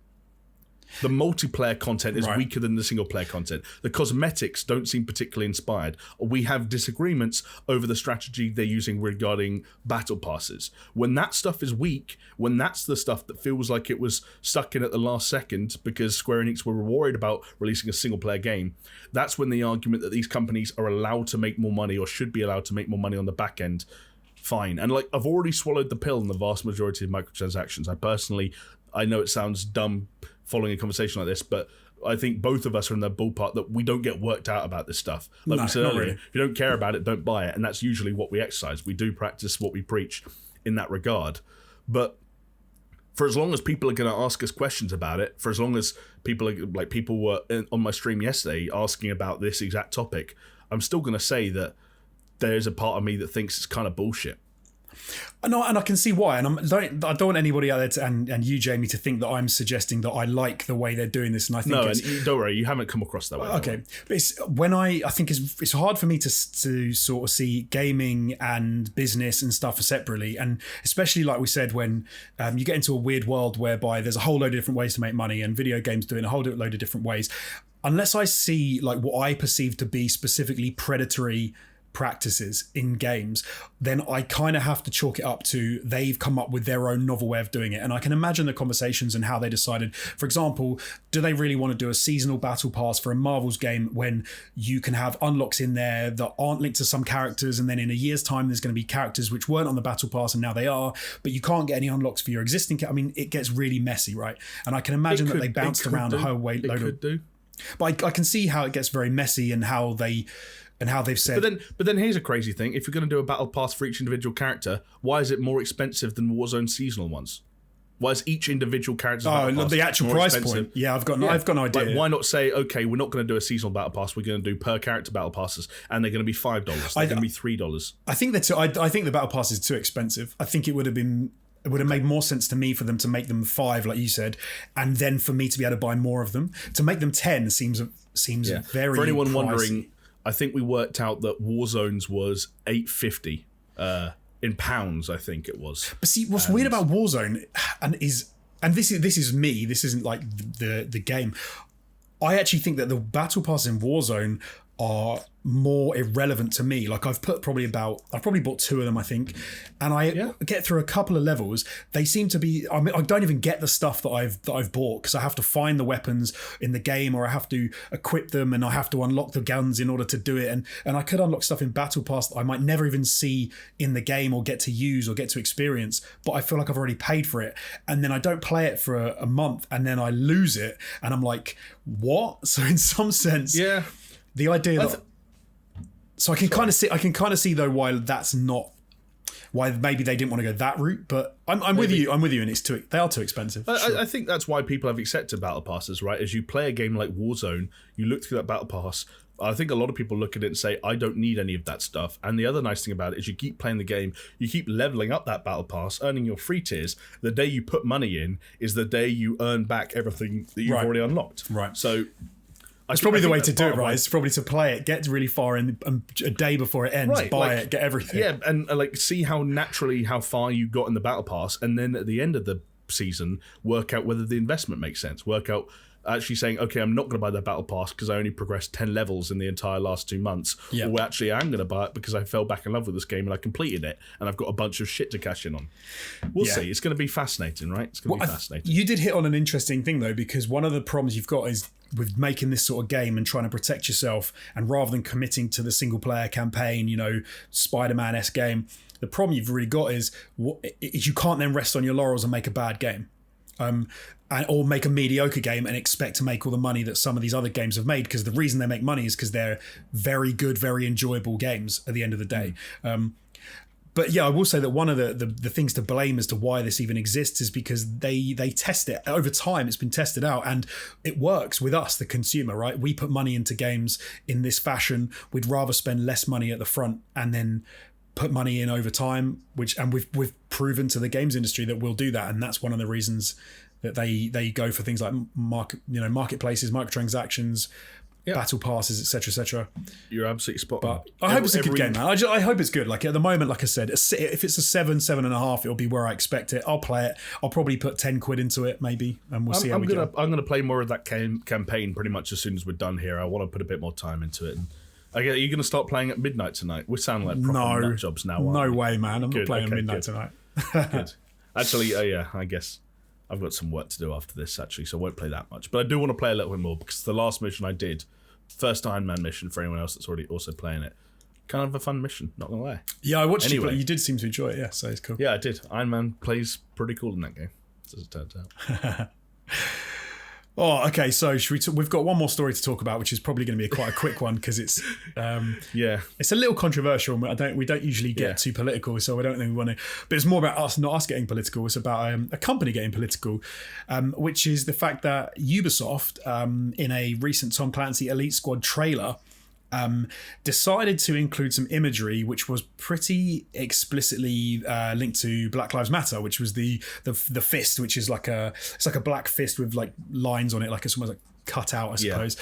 The multiplayer content is weaker than the single player content. The cosmetics don't seem particularly inspired. We have disagreements over the strategy they're using regarding battle passes. When that stuff is weak, when that's the stuff that feels like it was stuck in at the last second because Square Enix were worried about releasing a single player game, that's when the argument that these companies are allowed to make more money or should be allowed to make more money on the back end, fine. And like, I've already swallowed the pill in the vast majority of microtransactions. I know it sounds dumb following a conversation like this, but I think both of us are in the ballpark that we don't get worked out about this stuff. Like we said earlier, really. If you don't care about it, don't buy it. And that's usually what we exercise. We do practice what we preach in that regard. But for as long as people are going to ask us questions about it, for as long as people were on my stream yesterday asking about this exact topic, I'm still going to say that there's a part of me that thinks it's kind of bullshit. No, and I can see why. And I don't want anybody out there and you, Jamie, to think that I'm suggesting that I like the way they're doing this. And I think don't worry, you haven't come across that way. Okay, but I think it's hard for me to sort of see gaming and business and stuff separately, and especially like we said, when you get into a weird world whereby there's a whole load of different ways to make money, and video games doing a whole load of different ways. Unless I see like what I perceive to be specifically predatory practices in games, then I kind of have to chalk it up to they've come up with their own novel way of doing it. And I can imagine the conversations and how they decided, for example, do they really want to do a seasonal battle pass for a Marvel's game when you can have unlocks in there that aren't linked to some characters, and then in a year's time there's going to be characters which weren't on the battle pass and now they are, but you can't get any unlocks for your existing it gets really messy, right? And I can imagine that they bounced around a whole load of... But I can see how it gets very messy and how they've said... But then here's a crazy thing. If you're going to do a battle pass for each individual character, why is it more expensive than Warzone seasonal ones? Why is each individual character's battle pass the actual price expensive? Point? Yeah, I've got an idea. Like, why not say, okay, we're not going to do a seasonal battle pass. We're going to do per character battle passes, and they're going to be $5. They're going to be $3. I think I think the battle pass is too expensive. I think it would have made more sense to me for them to make them 5, like you said, and then for me to be able to buy more of them. To make them 10 seems very For anyone pricey. wondering, I think we worked out that Warzone's was $8.50 in pounds. I think it was. But see, what's weird about Warzone, and this is me. This isn't like the game. I actually think that the battle passes in Warzone are more irrelevant to me. Like I've probably bought 2 of them, I think, and I get through a couple of levels. They seem to be, I mean, I don't even get the stuff that I've bought because I have to find the weapons in the game, or I have to equip them, and I have to unlock the guns in order to do it. And I could unlock stuff in Battle Pass that I might never even see in the game or get to use or get to experience, but I feel like I've already paid for it. And then I don't play it for a month, and then I lose it, and I'm like, what? So in some sense, the idea that so I can kind of see though why that's not, why maybe they didn't want to go that route. But I'm with you, and they are too expensive. I think that's why people have accepted battle passes, right? As you play a game like Warzone, you look through that battle pass. I think a lot of people look at it and say, I don't need any of that stuff. And the other nice thing about it is you keep playing the game, you keep leveling up that battle pass, earning your free tiers. The day you put money in is the day you earn back everything that you've already unlocked. Right. So it's probably the way to do it, right? It's probably to play it, get really far in, and a day before it ends, buy it, get everything. Yeah, and like see how far you got in the battle pass, and then at the end of the season, work out whether the investment makes sense. Work out actually saying, okay, I'm not going to buy the battle pass because I only progressed 10 levels in the entire last 2 months. Yeah. Or actually, I'm going to buy it because I fell back in love with this game and I completed it, and I've got a bunch of shit to cash in on. We'll see. It's going to be fascinating, right? It's going to be fascinating. You did hit on an interesting thing though, because one of the problems you've got is with making this sort of game and trying to protect yourself, and rather than committing to the single player campaign, Spider-Man-esque game, the problem you've really got is you can't then rest on your laurels and make a bad game. Or make a mediocre game and expect to make all the money that some of these other games have made, because the reason they make money is because they're very good, very enjoyable games at the end of the day. But yeah, I will say that one of the things to blame as to why this even exists is because they test it over time. It's been tested out and it works with us, the consumer, right? We put money into games in this fashion. We'd rather spend less money at the front and then put money in over time, and we've proven to the games industry that we'll do that. And that's one of the reasons that they go for things like marketplaces, microtransactions, battle passes, etc. You're absolutely spot on. But I hope it's a good game, man. I hope it's good. Like at the moment, like I said, if it's a 7.5, it'll be where I expect it. I'll play it. I'll probably put 10 quid into it, maybe, and we'll see how we go. I'm gonna play more of that campaign pretty much as soon as we're done here. I want to put a bit more time into it. And are you going to start playing at midnight tonight? We sound like proper nut jobs now. No way, man. I'm not playing at midnight tonight. Good. Actually, I guess I've got some work to do after this, actually, so I won't play that much. But I do want to play a little bit more, because the last mission I did, first Iron Man mission for anyone else that's already also playing it, kind of a fun mission, not gonna lie. Yeah, I watched it, but you did seem to enjoy it, so it's cool. Yeah, I did. Iron Man plays pretty cool in that game, as it turns out. Oh, okay. So we've got one more story to talk about, which is probably going to be quite a quick one, because it's it's a little controversial. And we don't usually get too political, so I don't think we want to. But it's more about us, not us getting political. It's about a company getting political, which is the fact that Ubisoft, in a recent Tom Clancy Elite Squad trailer, decided to include some imagery which was pretty explicitly linked to Black Lives Matter, which was the fist, which is like a black fist with like lines on it, like it's almost like cut out, I suppose.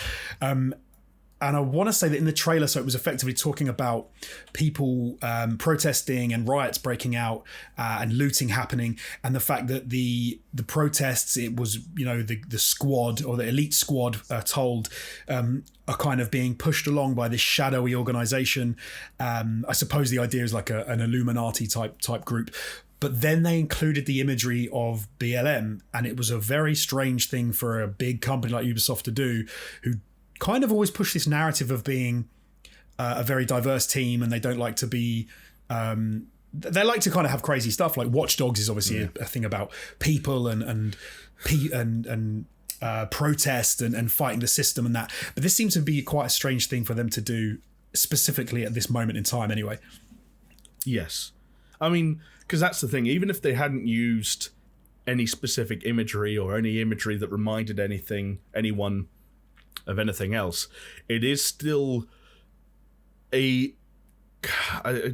And I want to say that in the trailer, so it was effectively talking about people protesting and riots breaking out and looting happening, and the fact that the protests, it was the squad, or the elite squad, told are kind of being pushed along by this shadowy organization. I suppose the idea is like an Illuminati type group. But then they included the imagery of BLM, and it was a very strange thing for a big company like Ubisoft to do, who kind of always push this narrative of being a very diverse team, and they don't like to be they like to kind of have crazy stuff. Like Watch Dogs is obviously a thing about people and protest and fighting the system and that, but this seems to be quite a strange thing for them to do, specifically at this moment in time anyway. Yes, I mean, because that's the thing, even if they hadn't used any specific imagery or any imagery that reminded anyone of anything else, it is still a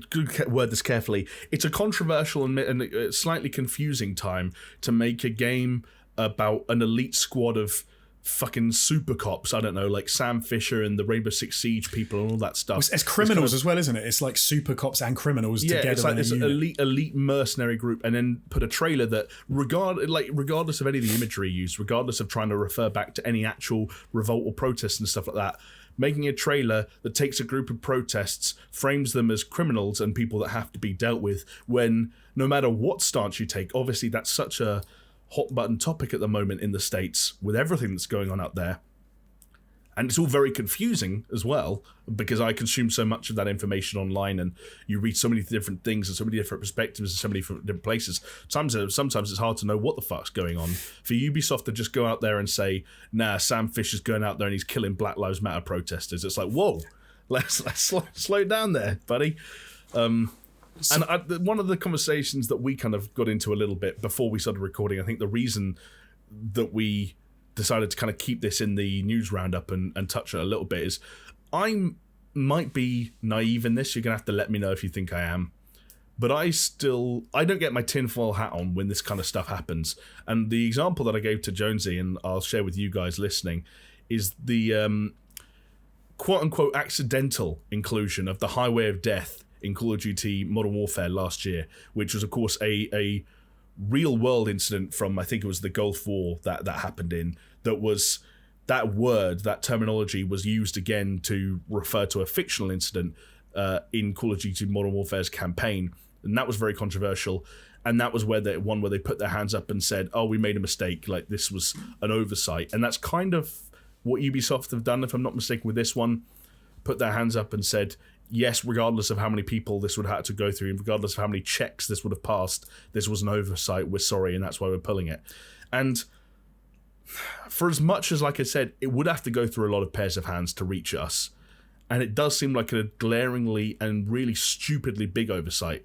good word this carefully. It's a controversial and a slightly confusing time to make a game about an elite squad of fucking super cops. I don't know, like Sam Fisher and the Rainbow Six Siege people and all that stuff. It's criminals as well, isn't it? It's like super cops and criminals together. It's like this elite mercenary group, and then put a trailer that, regardless of any of the imagery used, regardless of trying to refer back to any actual revolt or protest and stuff like that, making a trailer that takes a group of protests, frames them as criminals and people that have to be dealt with, when no matter what stance you take, obviously that's such a hot button topic at the moment in the States with everything that's going on out there. And it's all very confusing as well, because I consume so much of that information online, and you read so many different things and so many different perspectives and so many different places. Sometimes it's hard to know what the fuck's going on. For Ubisoft to just go out there and say, nah, Sam Fisher's going out there and he's killing Black Lives Matter protesters. It's like, whoa, let's slow down there, buddy. One of the conversations that we kind of got into a little bit before we started recording, I think the reason that we decided to kind of keep this in the news roundup and touch on it a little bit is I might be naive in this. You're going to have to let me know if you think I am. But I don't get my tinfoil hat on when this kind of stuff happens. And the example that I gave to Jonesy, and I'll share with you guys listening, is the quote-unquote accidental inclusion of the Highway of Death in Call of Duty Modern Warfare last year, which was, of course, a real-world incident from, I think it was the Gulf War that happened in, that terminology was used again to refer to a fictional incident in Call of Duty Modern Warfare's campaign, and that was very controversial. And that was where they put their hands up and said, oh, we made a mistake, like this was an oversight. And that's kind of what Ubisoft have done, if I'm not mistaken, with this one. Put their hands up and said, yes, regardless of how many people this would have to go through, regardless of how many checks this would have passed, this was an oversight, we're sorry, and that's why we're pulling it. And for as much as, like I said, it would have to go through a lot of pairs of hands to reach us, and it does seem like a glaringly and really stupidly big oversight,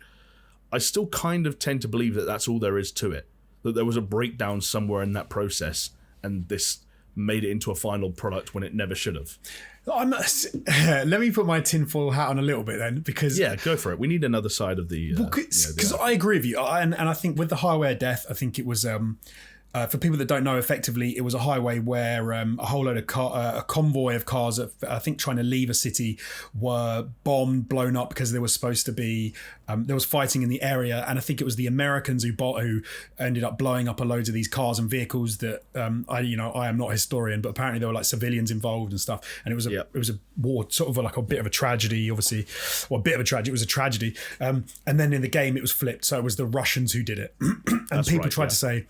I still kind of tend to believe that that's all there is to it, that there was a breakdown somewhere in that process, and this made it into a final product when it never should have. Let me put my tinfoil hat on a little bit then, because yeah, go for it. We need another side of the because I agree with you, and I think with the Highway of Death, I think it was for people that don't know, effectively it was a highway where a whole load of a convoy of cars, I think trying to leave a city, were bombed, blown up because there was supposed to be there was fighting in the area, and I think it was the Americans who ended up blowing up a load of these cars and vehicles that I am not a historian, but apparently there were like civilians involved and stuff, and it was a war, sort of like a bit of a tragedy, obviously, or a bit of a tragedy. It was a tragedy, and then in the game it was flipped, so it was the Russians who did it, and people tried to say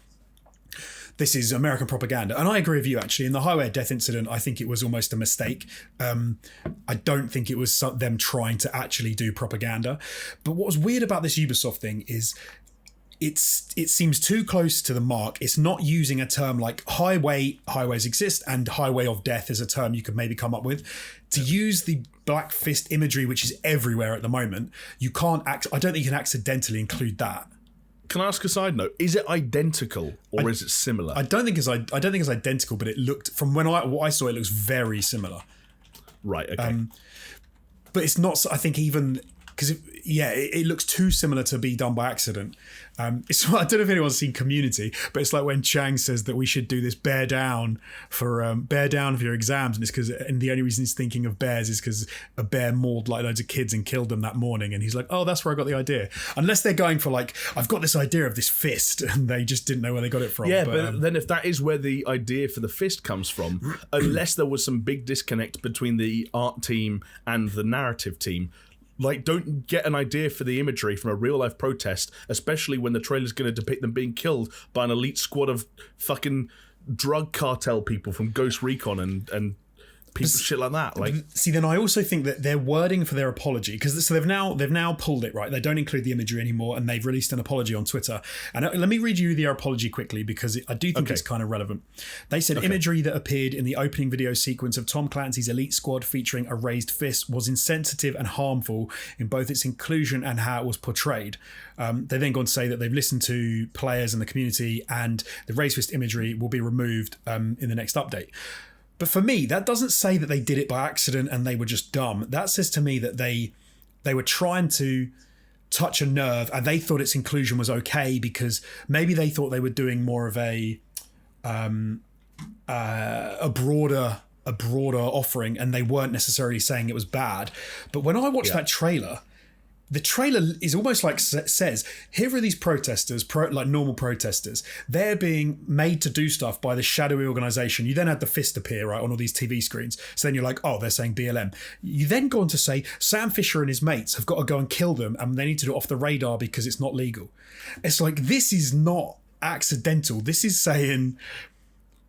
this is American propaganda. And I agree with you, actually. In the Highway of Death incident, I think it was almost a mistake. I don't think it was them trying to actually do propaganda. But what was weird about this Ubisoft thing is it seems too close to the mark. It's not using a term like highways exist, and Highway of Death is a term you could maybe come up with. To use the Black Fist imagery, which is everywhere at the moment, I don't think you can accidentally include that. Can I ask a side note? Is it identical or is it similar? I don't think it's identical, but it looked, from what I saw, it looks very similar. Right. Okay. But it's not. I think even because it looks too similar to be done by accident. I don't know if anyone's seen Community, but it's like when Chang says that we should do this bear down for your exams, and it's because, and the only reason he's thinking of bears is because a bear mauled like loads of kids and killed them that morning, and he's like, oh, that's where I got the idea. Unless they're going for like, I've got this idea of this fist, and they just didn't know where they got it from. Yeah, but then if that is where the idea for the fist comes from, unless there was some big disconnect between the art team and the narrative team. Like, don't get an idea for the imagery from a real-life protest, especially when the trailer's going to depict them being killed by an elite squad of fucking drug cartel people from Ghost Recon and people, shit like that. Like, see, then I also think that their wording for their apology, because so they've now pulled it, right? They don't include the imagery anymore, and they've released an apology on Twitter. And let me read you their apology quickly, because I do think it's kind of relevant. They said imagery that appeared in the opening video sequence of Tom Clancy's Elite Squad featuring a raised fist was insensitive and harmful in both its inclusion and how it was portrayed. They then go on to say that they've listened to players and the community, and the raised fist imagery will be removed in the next update. But for me, that doesn't say that they did it by accident and they were just dumb. That says to me that they were trying to touch a nerve, and they thought its inclusion was okay because maybe they thought they were doing more of a broader offering, and they weren't necessarily saying it was bad. But when I watched that trailer, the trailer is almost like says, here are these protesters, like normal protesters. They're being made to do stuff by the shadowy organisation. You then had the fist appear, right, on all these TV screens. So then you're like, oh, they're saying BLM. You then go on to say Sam Fisher and his mates have got to go and kill them, and they need to do it off the radar because it's not legal. It's like, this is not accidental. This is saying,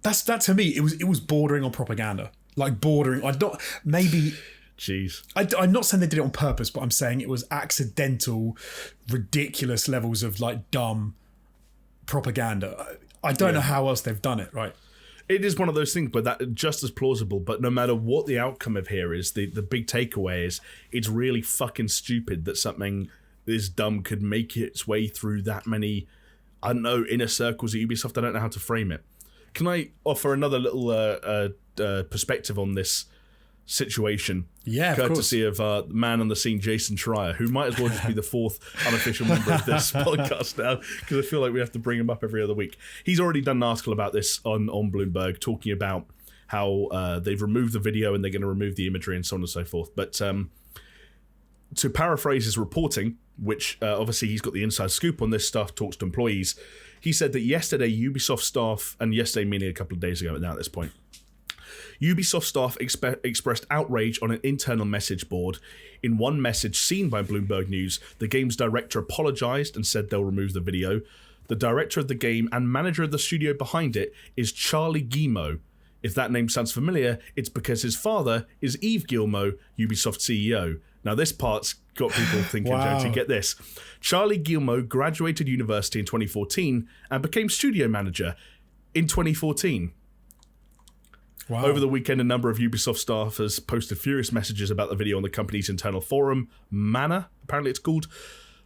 that to me, it was bordering on propaganda. Like bordering, Jeez. I'm not saying they did it on purpose, but I'm saying it was accidental, ridiculous levels of like dumb propaganda. I don't know how else they've done it, right? It is one of those things, but that just as plausible. But no matter what the outcome of here is, the big takeaway is it's really fucking stupid that something this dumb could make its way through that many, I don't know, inner circles at Ubisoft. I don't know how to frame it. Can I offer another little perspective on this situation? Yeah, courtesy of man on the scene, Jason Schreier, who might as well just be the fourth unofficial member of this podcast now, because I feel like we have to bring him up every other week. He's already done an article about this on Bloomberg, talking about how they've removed the video and they're going to remove the imagery and so on and so forth. But to paraphrase his reporting, which obviously he's got the inside scoop on this stuff, talks to employees, he said that yesterday Ubisoft staff, and yesterday meaning a couple of days ago now at this point, Ubisoft staff expressed outrage on an internal message board. In one message seen by Bloomberg News, the game's director apologized and said they'll remove the video. The director of the game and manager of the studio behind it is Charlie Guillemot. If that name sounds familiar, it's because his father is Yves Guillemot, Ubisoft CEO. Now this part's got people thinking, wow. Jonesy, get this. Charlie Guillemot graduated university in 2014 and became studio manager in 2014. Wow. Over the weekend, a number of Ubisoft staffers posted furious messages about the video on the company's internal forum, Mana, apparently it's called.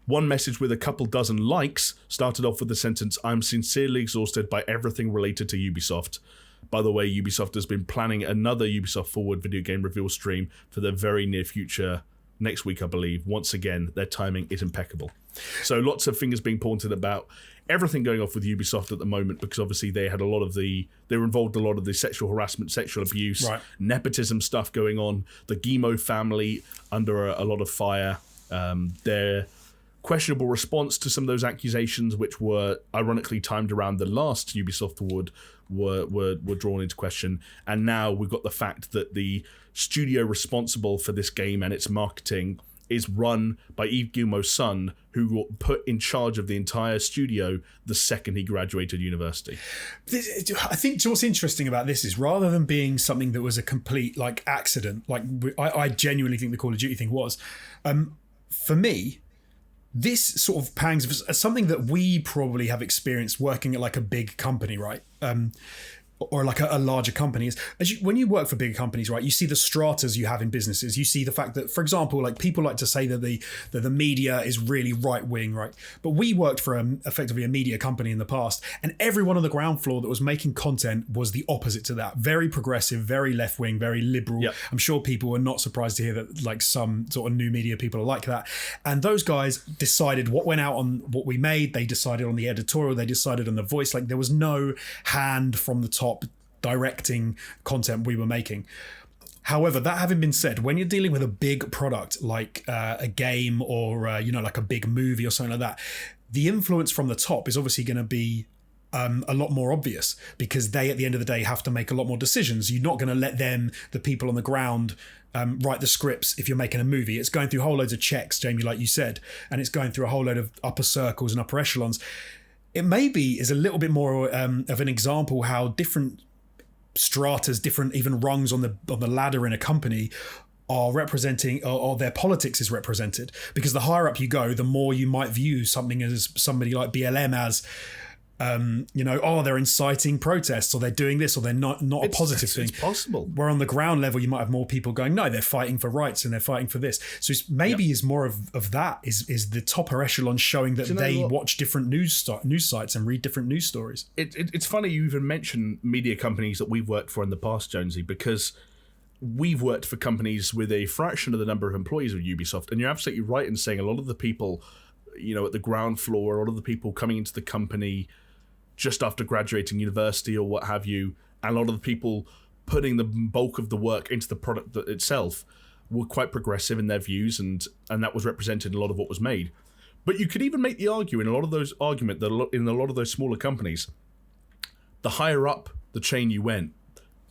One message with a couple dozen likes started off with the sentence, "I'm sincerely exhausted by everything related to Ubisoft." By the way, Ubisoft has been planning another Ubisoft Forward video game reveal stream for the very near future, next week, I believe. Once again, their timing is impeccable. So lots of fingers being pointed about everything going off with Ubisoft at the moment, because obviously they were involved in a lot of the sexual harassment, sexual abuse, right, nepotism stuff going on. The Guillemot family under a lot of fire. Their questionable response to some of those accusations, which were ironically timed around the last Ubisoft Forward, were drawn into question. And now we've got the fact that the studio responsible for this game and its marketing is run by Yves Guillemot's son, who got put in charge of the entire studio the second he graduated university. I think what's interesting about this is, rather than being something that was a complete like accident, like I genuinely think the Call of Duty thing was, for me, this sort of pangs as something that we probably have experienced working at like a big company, right? Or like a larger company is, when you work for bigger companies, right, you see the stratas you have in businesses. You see the fact that, for example, like people like to say that the media is really right wing, right? But we worked for effectively a media company in the past, and everyone on the ground floor that was making content was the opposite to that. Very progressive, very left wing, very liberal. Yep. I'm sure people were not surprised to hear that like some sort of new media people are like that. And those guys decided what went out on what we made. They decided on the editorial. They decided on the voice. Like there was no hand from the top directing content we were making. However, that having been said, when you're dealing with a big product like a game or like a big movie or something like that, the influence from the top is obviously going to be a lot more obvious, because they at the end of the day have to make a lot more decisions. You're not going to let them, the people on the ground, write the scripts. If you're making a movie, it's going through whole loads of checks, Jamie, like you said, and it's going through a whole load of upper circles and upper echelons. It maybe is a little bit more of an example how different stratas, different even rungs on the ladder in a company are representing, or their politics is represented. Because the higher up you go, the more you might view something as somebody like BLM as, they're inciting protests, or they're doing this, or they're not a positive thing. It's possible. Where on the ground level, you might have more people going, no, they're fighting for rights and they're fighting for this. So it's maybe is more of that is the topper echelon showing that they watch different news sites and read different news stories. It's funny you even mention media companies that we've worked for in the past, Jonesy, because we've worked for companies with a fraction of the number of employees of Ubisoft, and you're absolutely right in saying a lot of the people, at the ground floor, a lot of the people coming into the company just after graduating university or what have you, and a lot of the people putting the bulk of the work into the product itself were quite progressive in their views, and that was represented in a lot of what was made. But you could even make the argument in a lot of those smaller companies, the higher up the chain you went,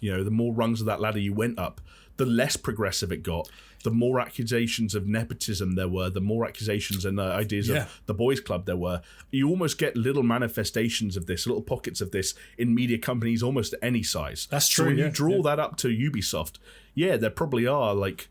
the more rungs of that ladder you went up, the less progressive it got, the more accusations of nepotism there were, the more accusations and ideas of the boys' club there were. You almost get little manifestations of this, little pockets of this in media companies almost at any size. That's true. So when you draw that up to Ubisoft, there probably are, like,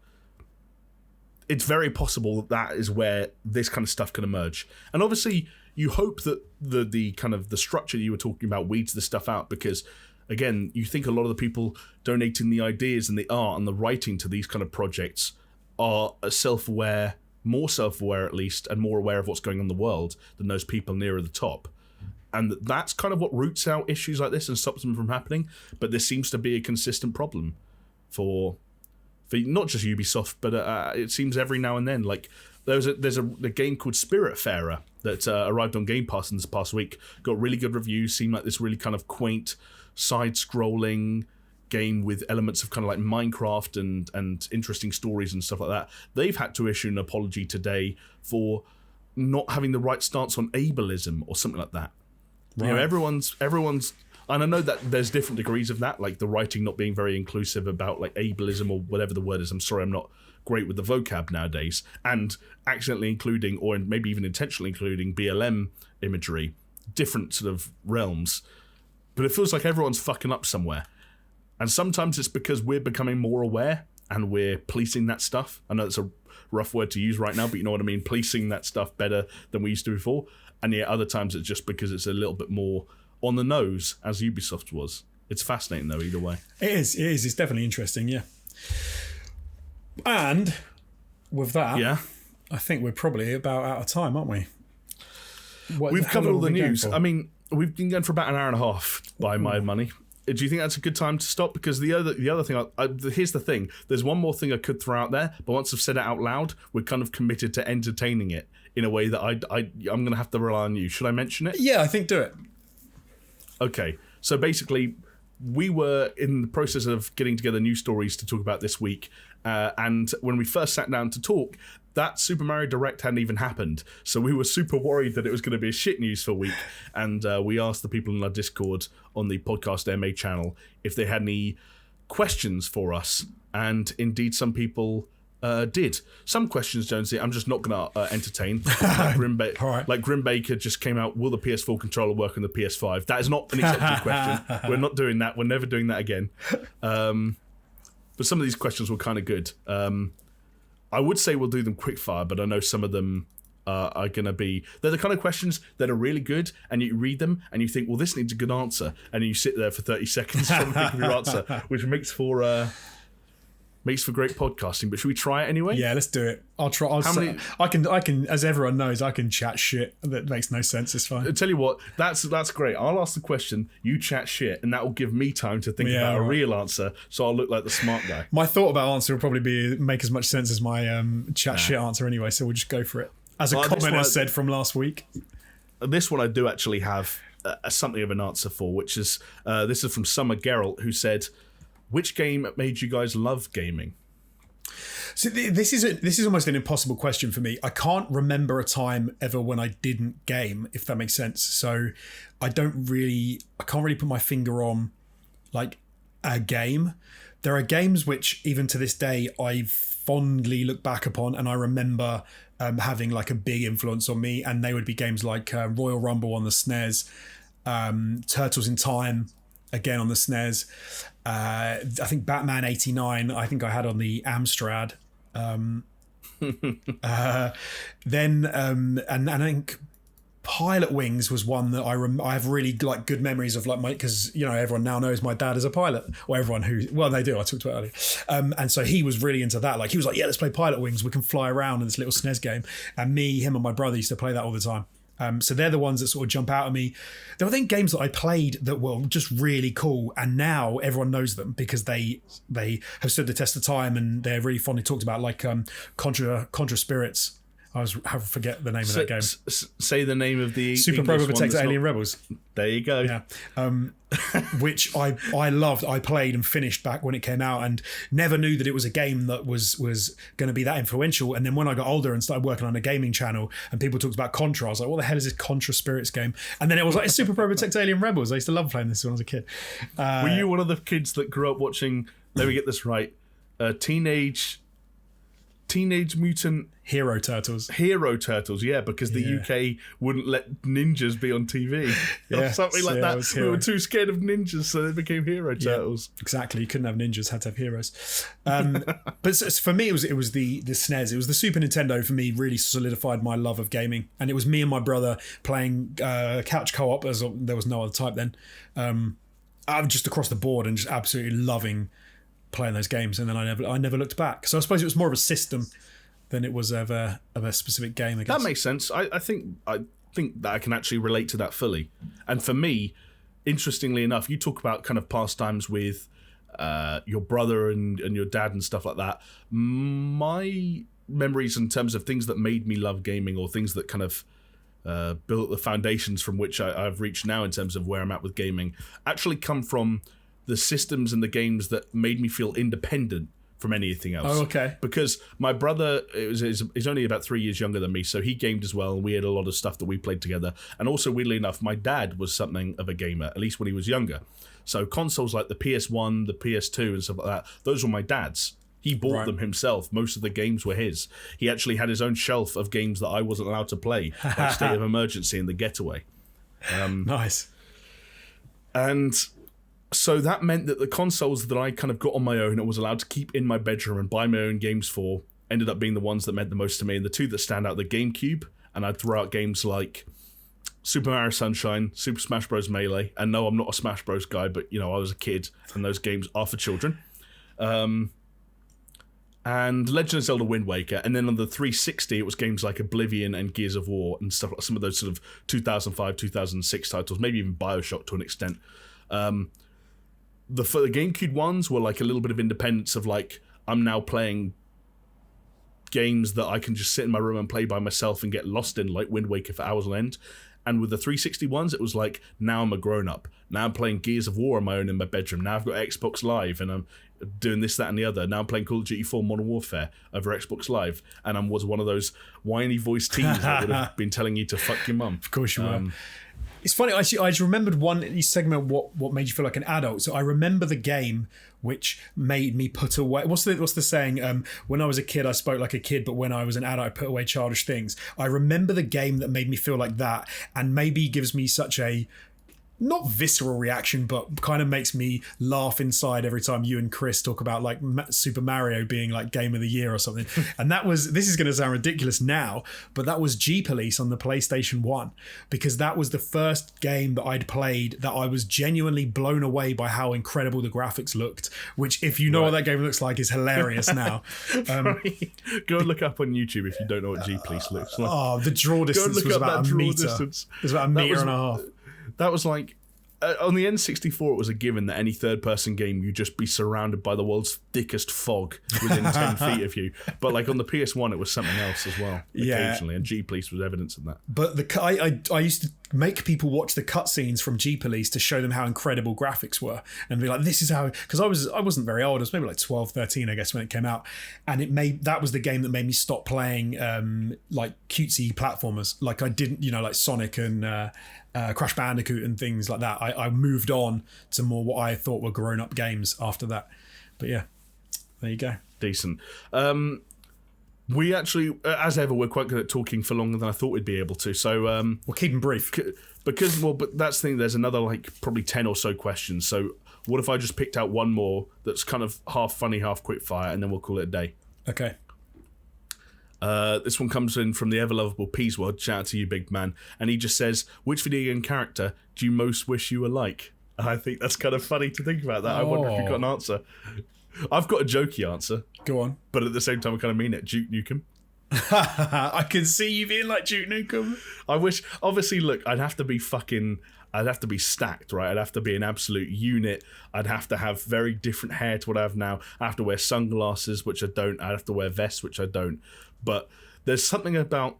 it's very possible that is where this kind of stuff can emerge. And obviously, you hope that the kind of the structure you were talking about weeds the stuff out, because again, you think a lot of the people donating the ideas and the art and the writing to these kind of projects are self-aware, more self-aware at least, and more aware of what's going on in the world than those people nearer the top. And that's kind of what roots out issues like this and stops them from happening. But this seems to be a consistent problem for not just Ubisoft, but it seems every now and then. Like there's a game called Spiritfarer that arrived on Game Pass in this past week. Got really good reviews. Seemed like this really kind of quaint, side-scrolling game with elements of kind of like Minecraft and interesting stories and stuff like that. They've had to issue an apology today for not having the right stance on ableism or something like that. Right. Everyone's, and I know that there's different degrees of that, like the writing not being very inclusive about like ableism or whatever the word is. I'm sorry, I'm not great with the vocab nowadays, and accidentally including, or maybe even intentionally including, BLM imagery, different sort of realms. But it feels like everyone's fucking up somewhere. And sometimes it's because we're becoming more aware and we're policing that stuff. I know it's a rough word to use right now, but you know what I mean? Policing that stuff better than we used to before. And yet other times it's just because it's a little bit more on the nose, as Ubisoft was. It's fascinating, though, either way. It is. It's definitely interesting, yeah. And with that, I think we're probably about out of time, aren't we? We've covered all the news. I mean, we've been going for about an hour and a half by my money. Do you think that's a good time to stop? Because the other thing, here's the thing. There's one more thing I could throw out there, but once I've said it out loud, we're kind of committed to entertaining it in a way that I'm going to have to rely on you. Should I mention it? Yeah, I think do it. Okay. So basically, we were in the process of getting together news stories to talk about this week. And when we first sat down to talk, that Super Mario Direct hadn't even happened. So we were super worried that it was going to be a shit news for a week. And we asked the people in our Discord on the Podcast MA channel if they had any questions for us. And indeed, some people did. Some questions, Jonesy, I'm just not going to entertain. Like Grim Baker just came out, will the PS4 controller work on the PS5? That is not an acceptable question. We're not doing that. We're never doing that again. But some of these questions were kind of good. I would say we'll do them quickfire, but I know some of them are going to be... They're the kind of questions that are really good, and you read them, and you think, well, this needs a good answer. And you sit there for 30 seconds trying to think of your answer, which makes for great podcasting. But should we try it anyway? Yeah, let's do it. I'll try. I can. As everyone knows, I can chat shit that makes no sense. It's fine. I'll tell you what, that's great. I'll ask the question, you chat shit, and that will give me time to think about a real answer, so I'll look like the smart guy. My thought about answer will probably be make as much sense as my chat shit answer anyway, so we'll just go for it. As a commenter said from last week. This one I do actually have something of an answer for, which is this is from Summer Geralt, who said, which game made you guys love gaming? So this is almost an impossible question for me. I can't remember a time ever when I didn't game, if that makes sense. So I can't really put my finger on like a game. There are games which even to this day I fondly look back upon, and I remember having like a big influence on me, and they would be games like Royal Rumble on the SNES, Turtles in Time again on the SNES. I think Batman 89 I think I had on the Amstrad. Then and I think Pilot Wings was one that I have really like good memories of, like because everyone now knows my dad is a pilot, or everyone they do, I talked about it earlier, and so he was really into that. Like he was like, yeah, let's play Pilot Wings, we can fly around in this little SNES game, and him and my brother used to play that all the time. So they're the ones that sort of jump out at me. There were then games that I played that were just really cool, and now everyone knows them because they have stood the test of time and they're really fondly talked about, like Contra Spirits. I forget the name of that game. Say the name of the Super Mario Battle Alien Rebels. There you go. Yeah. Which I loved. I played and finished back when it came out, and never knew that it was a game that was going to be that influential. And then when I got older and started working on a gaming channel, and people talked about Contra, I was like, what the hell is this Contra Spirits game? And then it was like, it's Super Mario Battle Alien Rebels. I used to love playing this when I was a kid. Were you one of the kids that grew up watching, let me get this right, Teenage Mutant Hero Turtles, yeah, because the UK wouldn't let ninjas be on TV or something like that. We were too scared of ninjas, so they became Hero Turtles. Exactly, you couldn't have ninjas, had to have heroes. But for me, it was the SNES. It was the Super Nintendo for me really solidified my love of gaming, and it was me and my brother playing couch co-op, as there was no other type then. I'm just across the board and just absolutely loving playing those games, and then I never looked back. So I suppose it was more of a system than it was of a specific game, I guess. That makes sense. I think that I can actually relate to that fully. And for me, interestingly enough, you talk about kind of pastimes with your brother and your dad and stuff like that. My memories in terms of things that made me love gaming, or things that kind of built the foundations from which I've reached now in terms of where I'm at with gaming, actually come from the systems and the games that made me feel independent from anything else. Oh, okay. Because my brother is only about 3 years younger than me, so he gamed as well, and we had a lot of stuff that we played together. And also, weirdly enough, my dad was something of a gamer, at least when he was younger. So consoles like the PS1, the PS2 and stuff like that, those were my dad's. He bought them himself. Most of the games were his. He actually had his own shelf of games that I wasn't allowed to play, like State of Emergency and The Getaway. Nice. And so that meant that the consoles that I kind of got on my own and was allowed to keep in my bedroom and buy my own games for ended up being the ones that meant the most to me. And the two that stand out, the GameCube, and I'd throw out games like Super Mario Sunshine, Super Smash Bros. Melee. And no, I'm not a Smash Bros. Guy, but, I was a kid, and those games are for children. And Legend of Zelda Wind Waker. And then on the 360, it was games like Oblivion and Gears of War and stuff like some of those sort of 2005, 2006 titles, maybe even Bioshock to an extent. The GameCube ones were like a little bit of independence of like, I'm now playing games that I can just sit in my room and play by myself and get lost in, like Wind Waker for hours on end. And with the 360 ones, it was like, now I'm a grown-up. Now I'm playing Gears of War on my own in my bedroom. Now I've got Xbox Live and I'm doing this, that, and the other. Now I'm playing Call of Duty 4 Modern Warfare over Xbox Live. And I was one of those whiny voice teens that would have been telling you to fuck your mum. Of course you were. It's funny, actually, I just remembered one segment, what made you feel like an adult. So I remember the game which made me put away... What's the saying? When I was a kid, I spoke like a kid, but when I was an adult, I put away childish things. I remember the game that made me feel like that, and maybe gives me such a... not visceral reaction, but kind of makes me laugh inside every time you and Chris talk about like Super Mario being like game of the year or something. And this is going to sound ridiculous now, but that was G-Police on the PlayStation 1, because that was the first game that I'd played that I was genuinely blown away by how incredible the graphics looked, which if you know what that game looks like is hilarious now. Go and look up on YouTube if you don't know what G-Police looks like. Oh, the draw distance was about a meter. It was about a meter and a half. That was like, on the N64, it was a given that any third-person game, you'd just be surrounded by the world's thickest fog within 10 feet of you. But like on the PS1, it was something else as well, occasionally, and G-Police was evidence of that. But I used to make people watch the cutscenes from G-Police to show them how incredible graphics were, and be like, this is how... Because I wasn't very old, I was maybe like 12, 13, I guess, when it came out, and that was the game that made me stop playing like cutesy platformers. Like I didn't, like Sonic and... Crash Bandicoot and things like that. I moved on to more what I thought were grown-up games after that. But yeah, there you go. Decent. We actually, as ever, we're quite good at talking for longer than I thought we'd be able to. So we'll keep them brief. But that's the thing. There's another like probably 10 or so questions. So what if I just picked out one more that's kind of half funny, half quick fire, and then we'll call it a day. Okay. This one comes in from the ever-lovable Peaswad. Shout out to you, big man. And he just says, which video game character do you most wish you were like? And I think that's kind of funny to think about that. I wonder if you've got an answer. I've got a jokey answer. Go on. But at the same time, I kind of mean it. Duke Nukem. I can see you being like Duke Nukem. I wish... Obviously, look, I'd have to be stacked, right? I'd have to be an absolute unit. I'd have to have very different hair to what I have now. I have to wear sunglasses, which I don't. I'd have to wear vests, which I don't. but there's something about,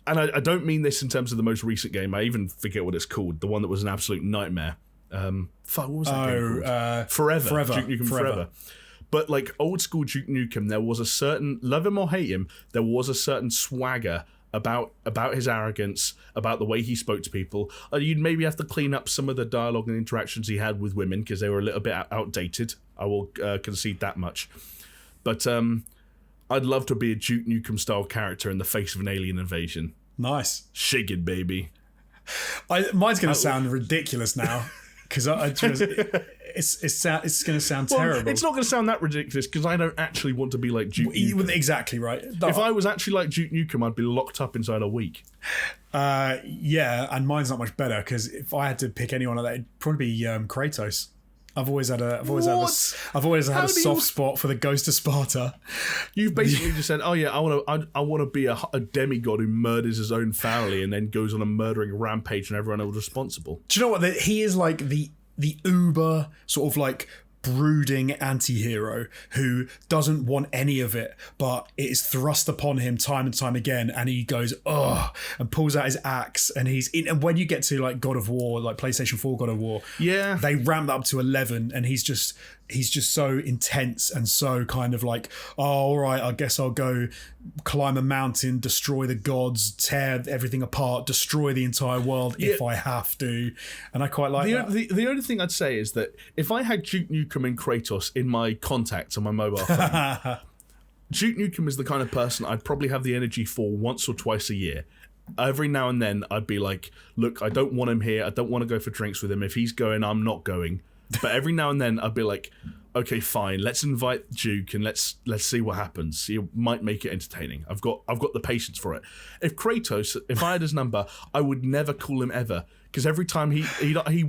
and I don't mean this in terms of the most recent game. I even forget what it's called. The one that was an absolute nightmare. What was that game called? Forever. Duke Nukem Forever. But like old school Duke Nukem, there was a certain, love him or hate him, there was a certain swagger about his arrogance, about the way he spoke to people. You'd maybe have to clean up some of the dialogue and interactions he had with women because they were a little bit outdated. I will concede that much. But I'd love to be a Duke Nukem style character in the face of an alien invasion. Nice. Shiggin', baby. Mine's going to sound ridiculous now because it's going to sound terrible. It's not going to sound that ridiculous because I don't actually want to be like Duke Nukem. Exactly right. If I was actually like Duke Nukem, I'd be locked up inside a week. Yeah, and mine's not much better because if I had to pick anyone like that, it'd probably be Kratos. I've always had a soft spot for the Ghost of Sparta. You've basically just said, "Oh yeah, I want to be a demigod who murders his own family and then goes on a murdering rampage and everyone else responsible." Do you know what? He is like the uber sort of like brooding anti-hero who doesn't want any of it, but it is thrust upon him time and time again, and he goes ugh and pulls out his axe, and and when you get to like God of War, like PlayStation 4 God of War, they ramp up to 11 and he's just so intense and so kind of like, oh, all right, I guess I'll go climb a mountain, destroy the gods, tear everything apart, destroy the entire world if I have to. And I quite like that. The only thing I'd say is that if I had Duke Nukem and Kratos in my contacts on my mobile phone, Duke Nukem is the kind of person I'd probably have the energy for once or twice a year. Every now and then I'd be like, look, I don't want him here. I don't want to go for drinks with him. If he's going, I'm not going. But every now and then I'd be like, okay, fine, let's invite Duke and let's see what happens. He might make it entertaining. I've got the patience for it. If I had his number, I would never call him ever, because every time he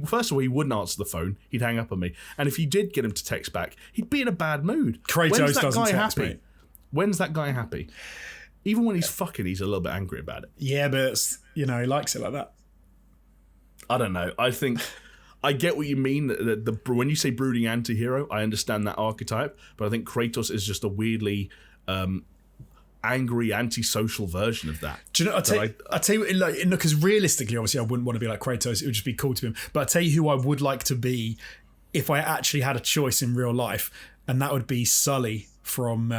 first of all, he wouldn't answer the phone. He'd hang up on me, and if you did get him to text back, he'd be in a bad mood. Kratos doesn't text me. When's that guy happy? Even when he's fucking, he's a little bit angry about it. Yeah, but he likes it like that. I don't know. I think. I get what you mean. When you say brooding anti-hero, I understand that archetype, but I think Kratos is just a weirdly angry, antisocial version of that. Do you know? I tell you, like, because realistically, obviously, I wouldn't want to be like Kratos. It would just be cool to him. But I tell you who I would like to be if I actually had a choice in real life, and that would be Sully from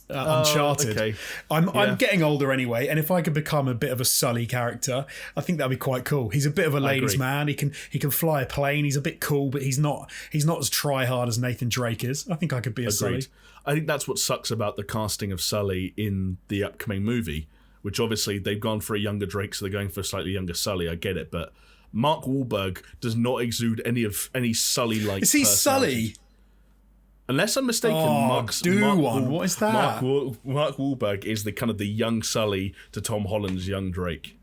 Uncharted. Okay. I'm getting older anyway, and if I could become a bit of a Sully character, I think that'd be quite cool. He's a bit of a ladies' man. He can fly a plane. He's a bit cool, but he's not as try hard as Nathan Drake is. I think I could be a Sully. I think that's what sucks about the casting of Sully in the upcoming movie, which obviously they've gone for a younger Drake, so they're going for a slightly younger Sully. I get it, but Mark Wahlberg does not exude any Sully-like. Is he Sully? Unless I'm mistaken, what is that? Mark Wahlberg is the kind of the young Sully to Tom Holland's young Drake.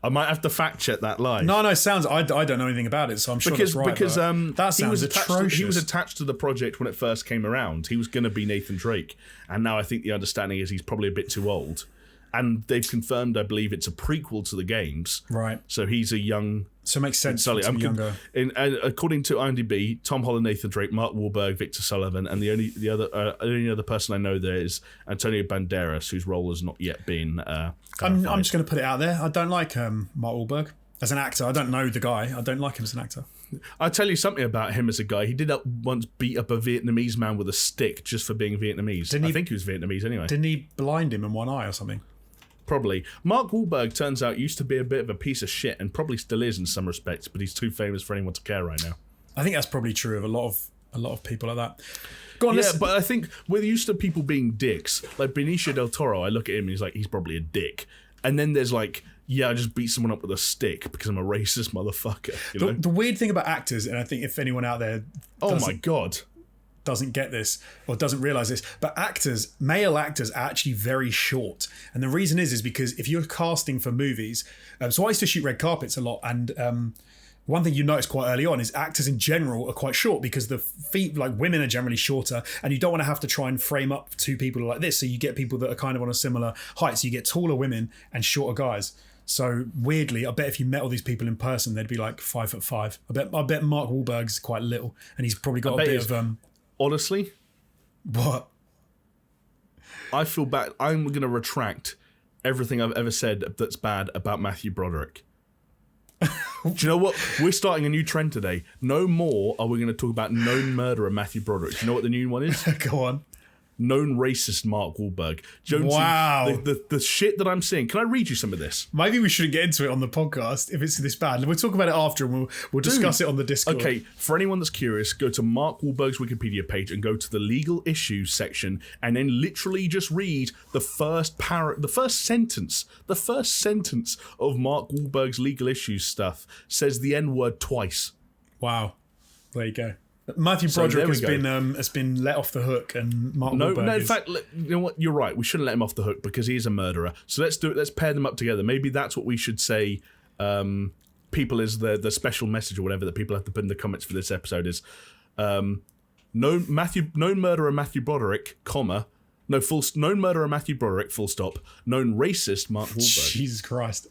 I might have to fact check that live. No, sounds. I don't know anything about it, so I'm sure that's right. Because that sounds atrocious. He was attached to the project when it first came around. He was going to be Nathan Drake, and now I think the understanding is he's probably a bit too old. And they've confirmed, I believe, it's a prequel to the games. Right. So he's a young. So it makes sense. Sully. Younger. According to IMDb, Tom Holland, Nathan Drake, Mark Wahlberg, Victor Sullivan, and the only other person I know there is Antonio Banderas, whose role has not yet been. I'm just going to put it out there. I don't like Mark Wahlberg as an actor. I don't know the guy. I don't like him as an actor. I'll tell you something about him as a guy. He did once beat up a Vietnamese man with a stick just for being Vietnamese. I think he was Vietnamese anyway. Didn't he blind him in one eye or something? Probably. Mark Wahlberg, turns out, used to be a bit of a piece of shit and probably still is in some respects, but he's too famous for anyone to care right now. I think that's probably true of a lot of people like that. Go on, yeah, but I think we're used to people being dicks. Like Benicio del Toro, I look at him and he's probably a dick. And then there's like, I just beat someone up with a stick because I'm a racist motherfucker. You know? The weird thing about actors, and I think if anyone out there doesn't get this or doesn't realize this, but male actors are actually very short, and the reason is because if you're casting for movies, so I used to shoot red carpets a lot, and one thing you notice quite early on is actors in general are quite short because the feet, like women, are generally shorter, and you don't want to have to try and frame up two people like this, so you get people that are kind of on a similar height, so you get taller women and shorter guys. So weirdly, I bet if you met all these people in person, they'd be like 5'5". I bet Mark Wahlberg's quite little, and he's probably got a bit of Honestly? What? I feel bad. I'm going to retract everything I've ever said that's bad about Matthew Broderick. Do you know what? We're starting a new trend today. No more are we going to talk about known murderer Matthew Broderick. Do you know what the new one is? Go on. Known racist Mark Wahlberg. Jonesy, wow. The shit that I'm seeing. Can I read you some of this? Maybe we shouldn't get into it on the podcast if it's this bad. We'll talk about it after and we'll discuss it on the Discord. Okay, for anyone that's curious, go to Mark Wahlberg's Wikipedia page and go to the legal issues section and then literally just read the first sentence. The first sentence of Mark Wahlberg's legal issues stuff says the N-word twice. Wow. There you go. Matthew Broderick has been let off the hook, and Mark Wahlberg No, in fact, you know what? You're right. We shouldn't let him off the hook because he is a murderer. So let's do it. Let's pair them up together. Maybe that's what we should say. People is the special message or whatever that people have to put in the comments for this episode is known murderer Matthew Broderick, known murderer Matthew Broderick, full stop, known racist Mark Wahlberg. Jesus Christ.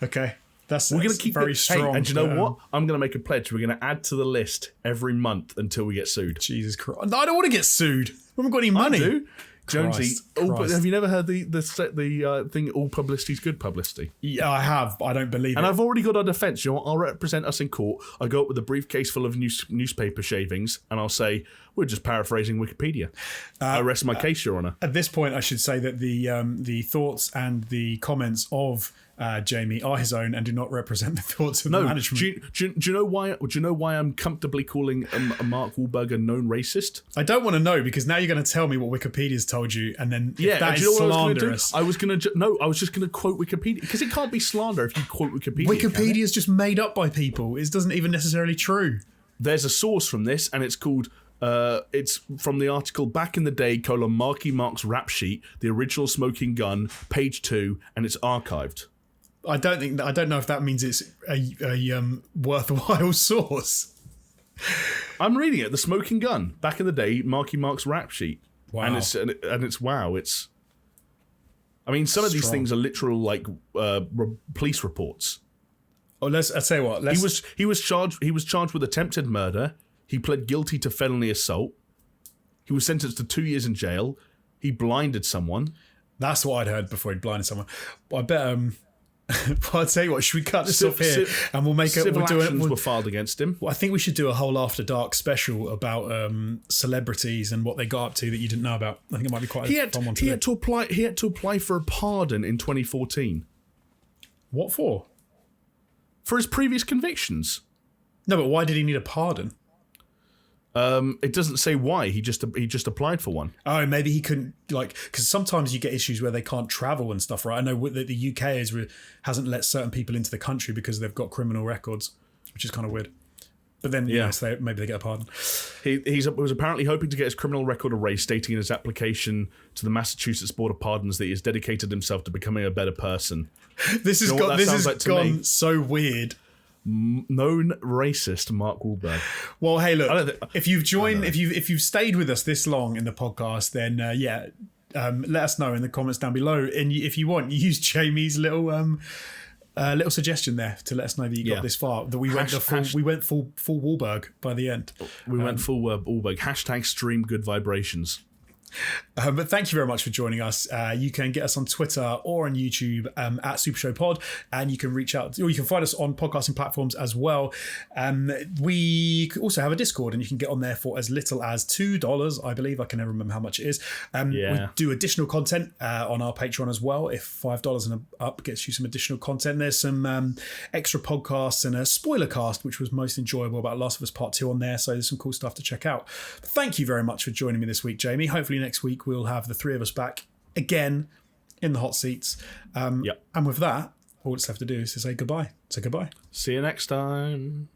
Okay. We're going to keep very strong. Hey, and you know what? I'm going to make a pledge. We're going to add to the list every month until we get sued. Jesus Christ. I don't want to get sued. We haven't got any money. I do. Jonesy, Christ. Have you never heard the thing, all publicity is good publicity? Yeah, I have. I don't believe it. And I've already got our defence. You know what? I'll represent us in court. I go up with a briefcase full of newspaper shavings and I'll say, we're just paraphrasing Wikipedia. I rest my case, Your Honour. At this point, I should say that the thoughts and the comments of Jamie are his own and do not represent the thoughts of the management. Do you know why? Do you know why I'm comfortably calling a Mark Wahlberg a known racist? I don't want to know because now you're going to tell me what Wikipedia's told you, and then that is slanderous. I was just going to quote Wikipedia because it can't be slander if you quote Wikipedia. Wikipedia is just made up by people. It doesn't even necessarily true. There's a source from this, and it's called. It's from the article Back in the Day: Marky Mark's Rap Sheet, the original Smoking Gun, page 2, and it's archived. I don't know if that means it's a worthwhile source. I'm reading it. The Smoking Gun, Back in the Day, Marky Mark's Rap Sheet. Wow. And it's wow. It's. I mean, some of these things are literal police reports. Oh, I tell you what. He was charged with attempted murder. He pled guilty to felony assault. He was sentenced to 2 years in jail. He blinded someone. That's what I'd heard before he blinded someone. Well, I bet. I'll tell you what. Should we cut this off here and we'll make it? Civil actions were filed against him. Well, I think we should do a whole After Dark special about celebrities and what they got up to that you didn't know about. I think it might be quite a fun one to do. He had to apply for a pardon in 2014. What for? For his previous convictions. No, but why did he need a pardon? It doesn't say why. He just applied for one. Oh, maybe he couldn't, because sometimes you get issues where they can't travel and stuff, right? I know that the UK hasn't let certain people into the country because they've got criminal records, which is kind of weird. But then, maybe they get a pardon. He was apparently hoping to get his criminal record erased, stating in his application to the Massachusetts Board of Pardons that he has dedicated himself to becoming a better person. This has gone so weird. Known racist Mark Wahlberg. Well, hey, look, if you've stayed with us this long in the podcast, then let us know in the comments down below. And if you want, use Jamie's little suggestion there to let us know that you got this far. That we went full Wahlberg by the end. We went full Wahlberg. # stream good vibrations. But thank you very much for joining us. You can get us on Twitter or on YouTube at SuperShow Pod, and you can reach out, or you can find us on podcasting platforms as well. We also have a Discord, and you can get on there for as little as $2, I believe. I can never remember how much it is. We do additional content on our Patreon as well. If $5 and up gets you some additional content, there's some extra podcasts and a spoiler cast, which was most enjoyable, about Last of Us Part 2 on there. So there's some cool stuff to check out. But thank you very much for joining me this week, Jamie. Hopefully next week we'll have the three of us back again in the hot seats. And with that, all it's left to do is to say goodbye. So goodbye. See you next time.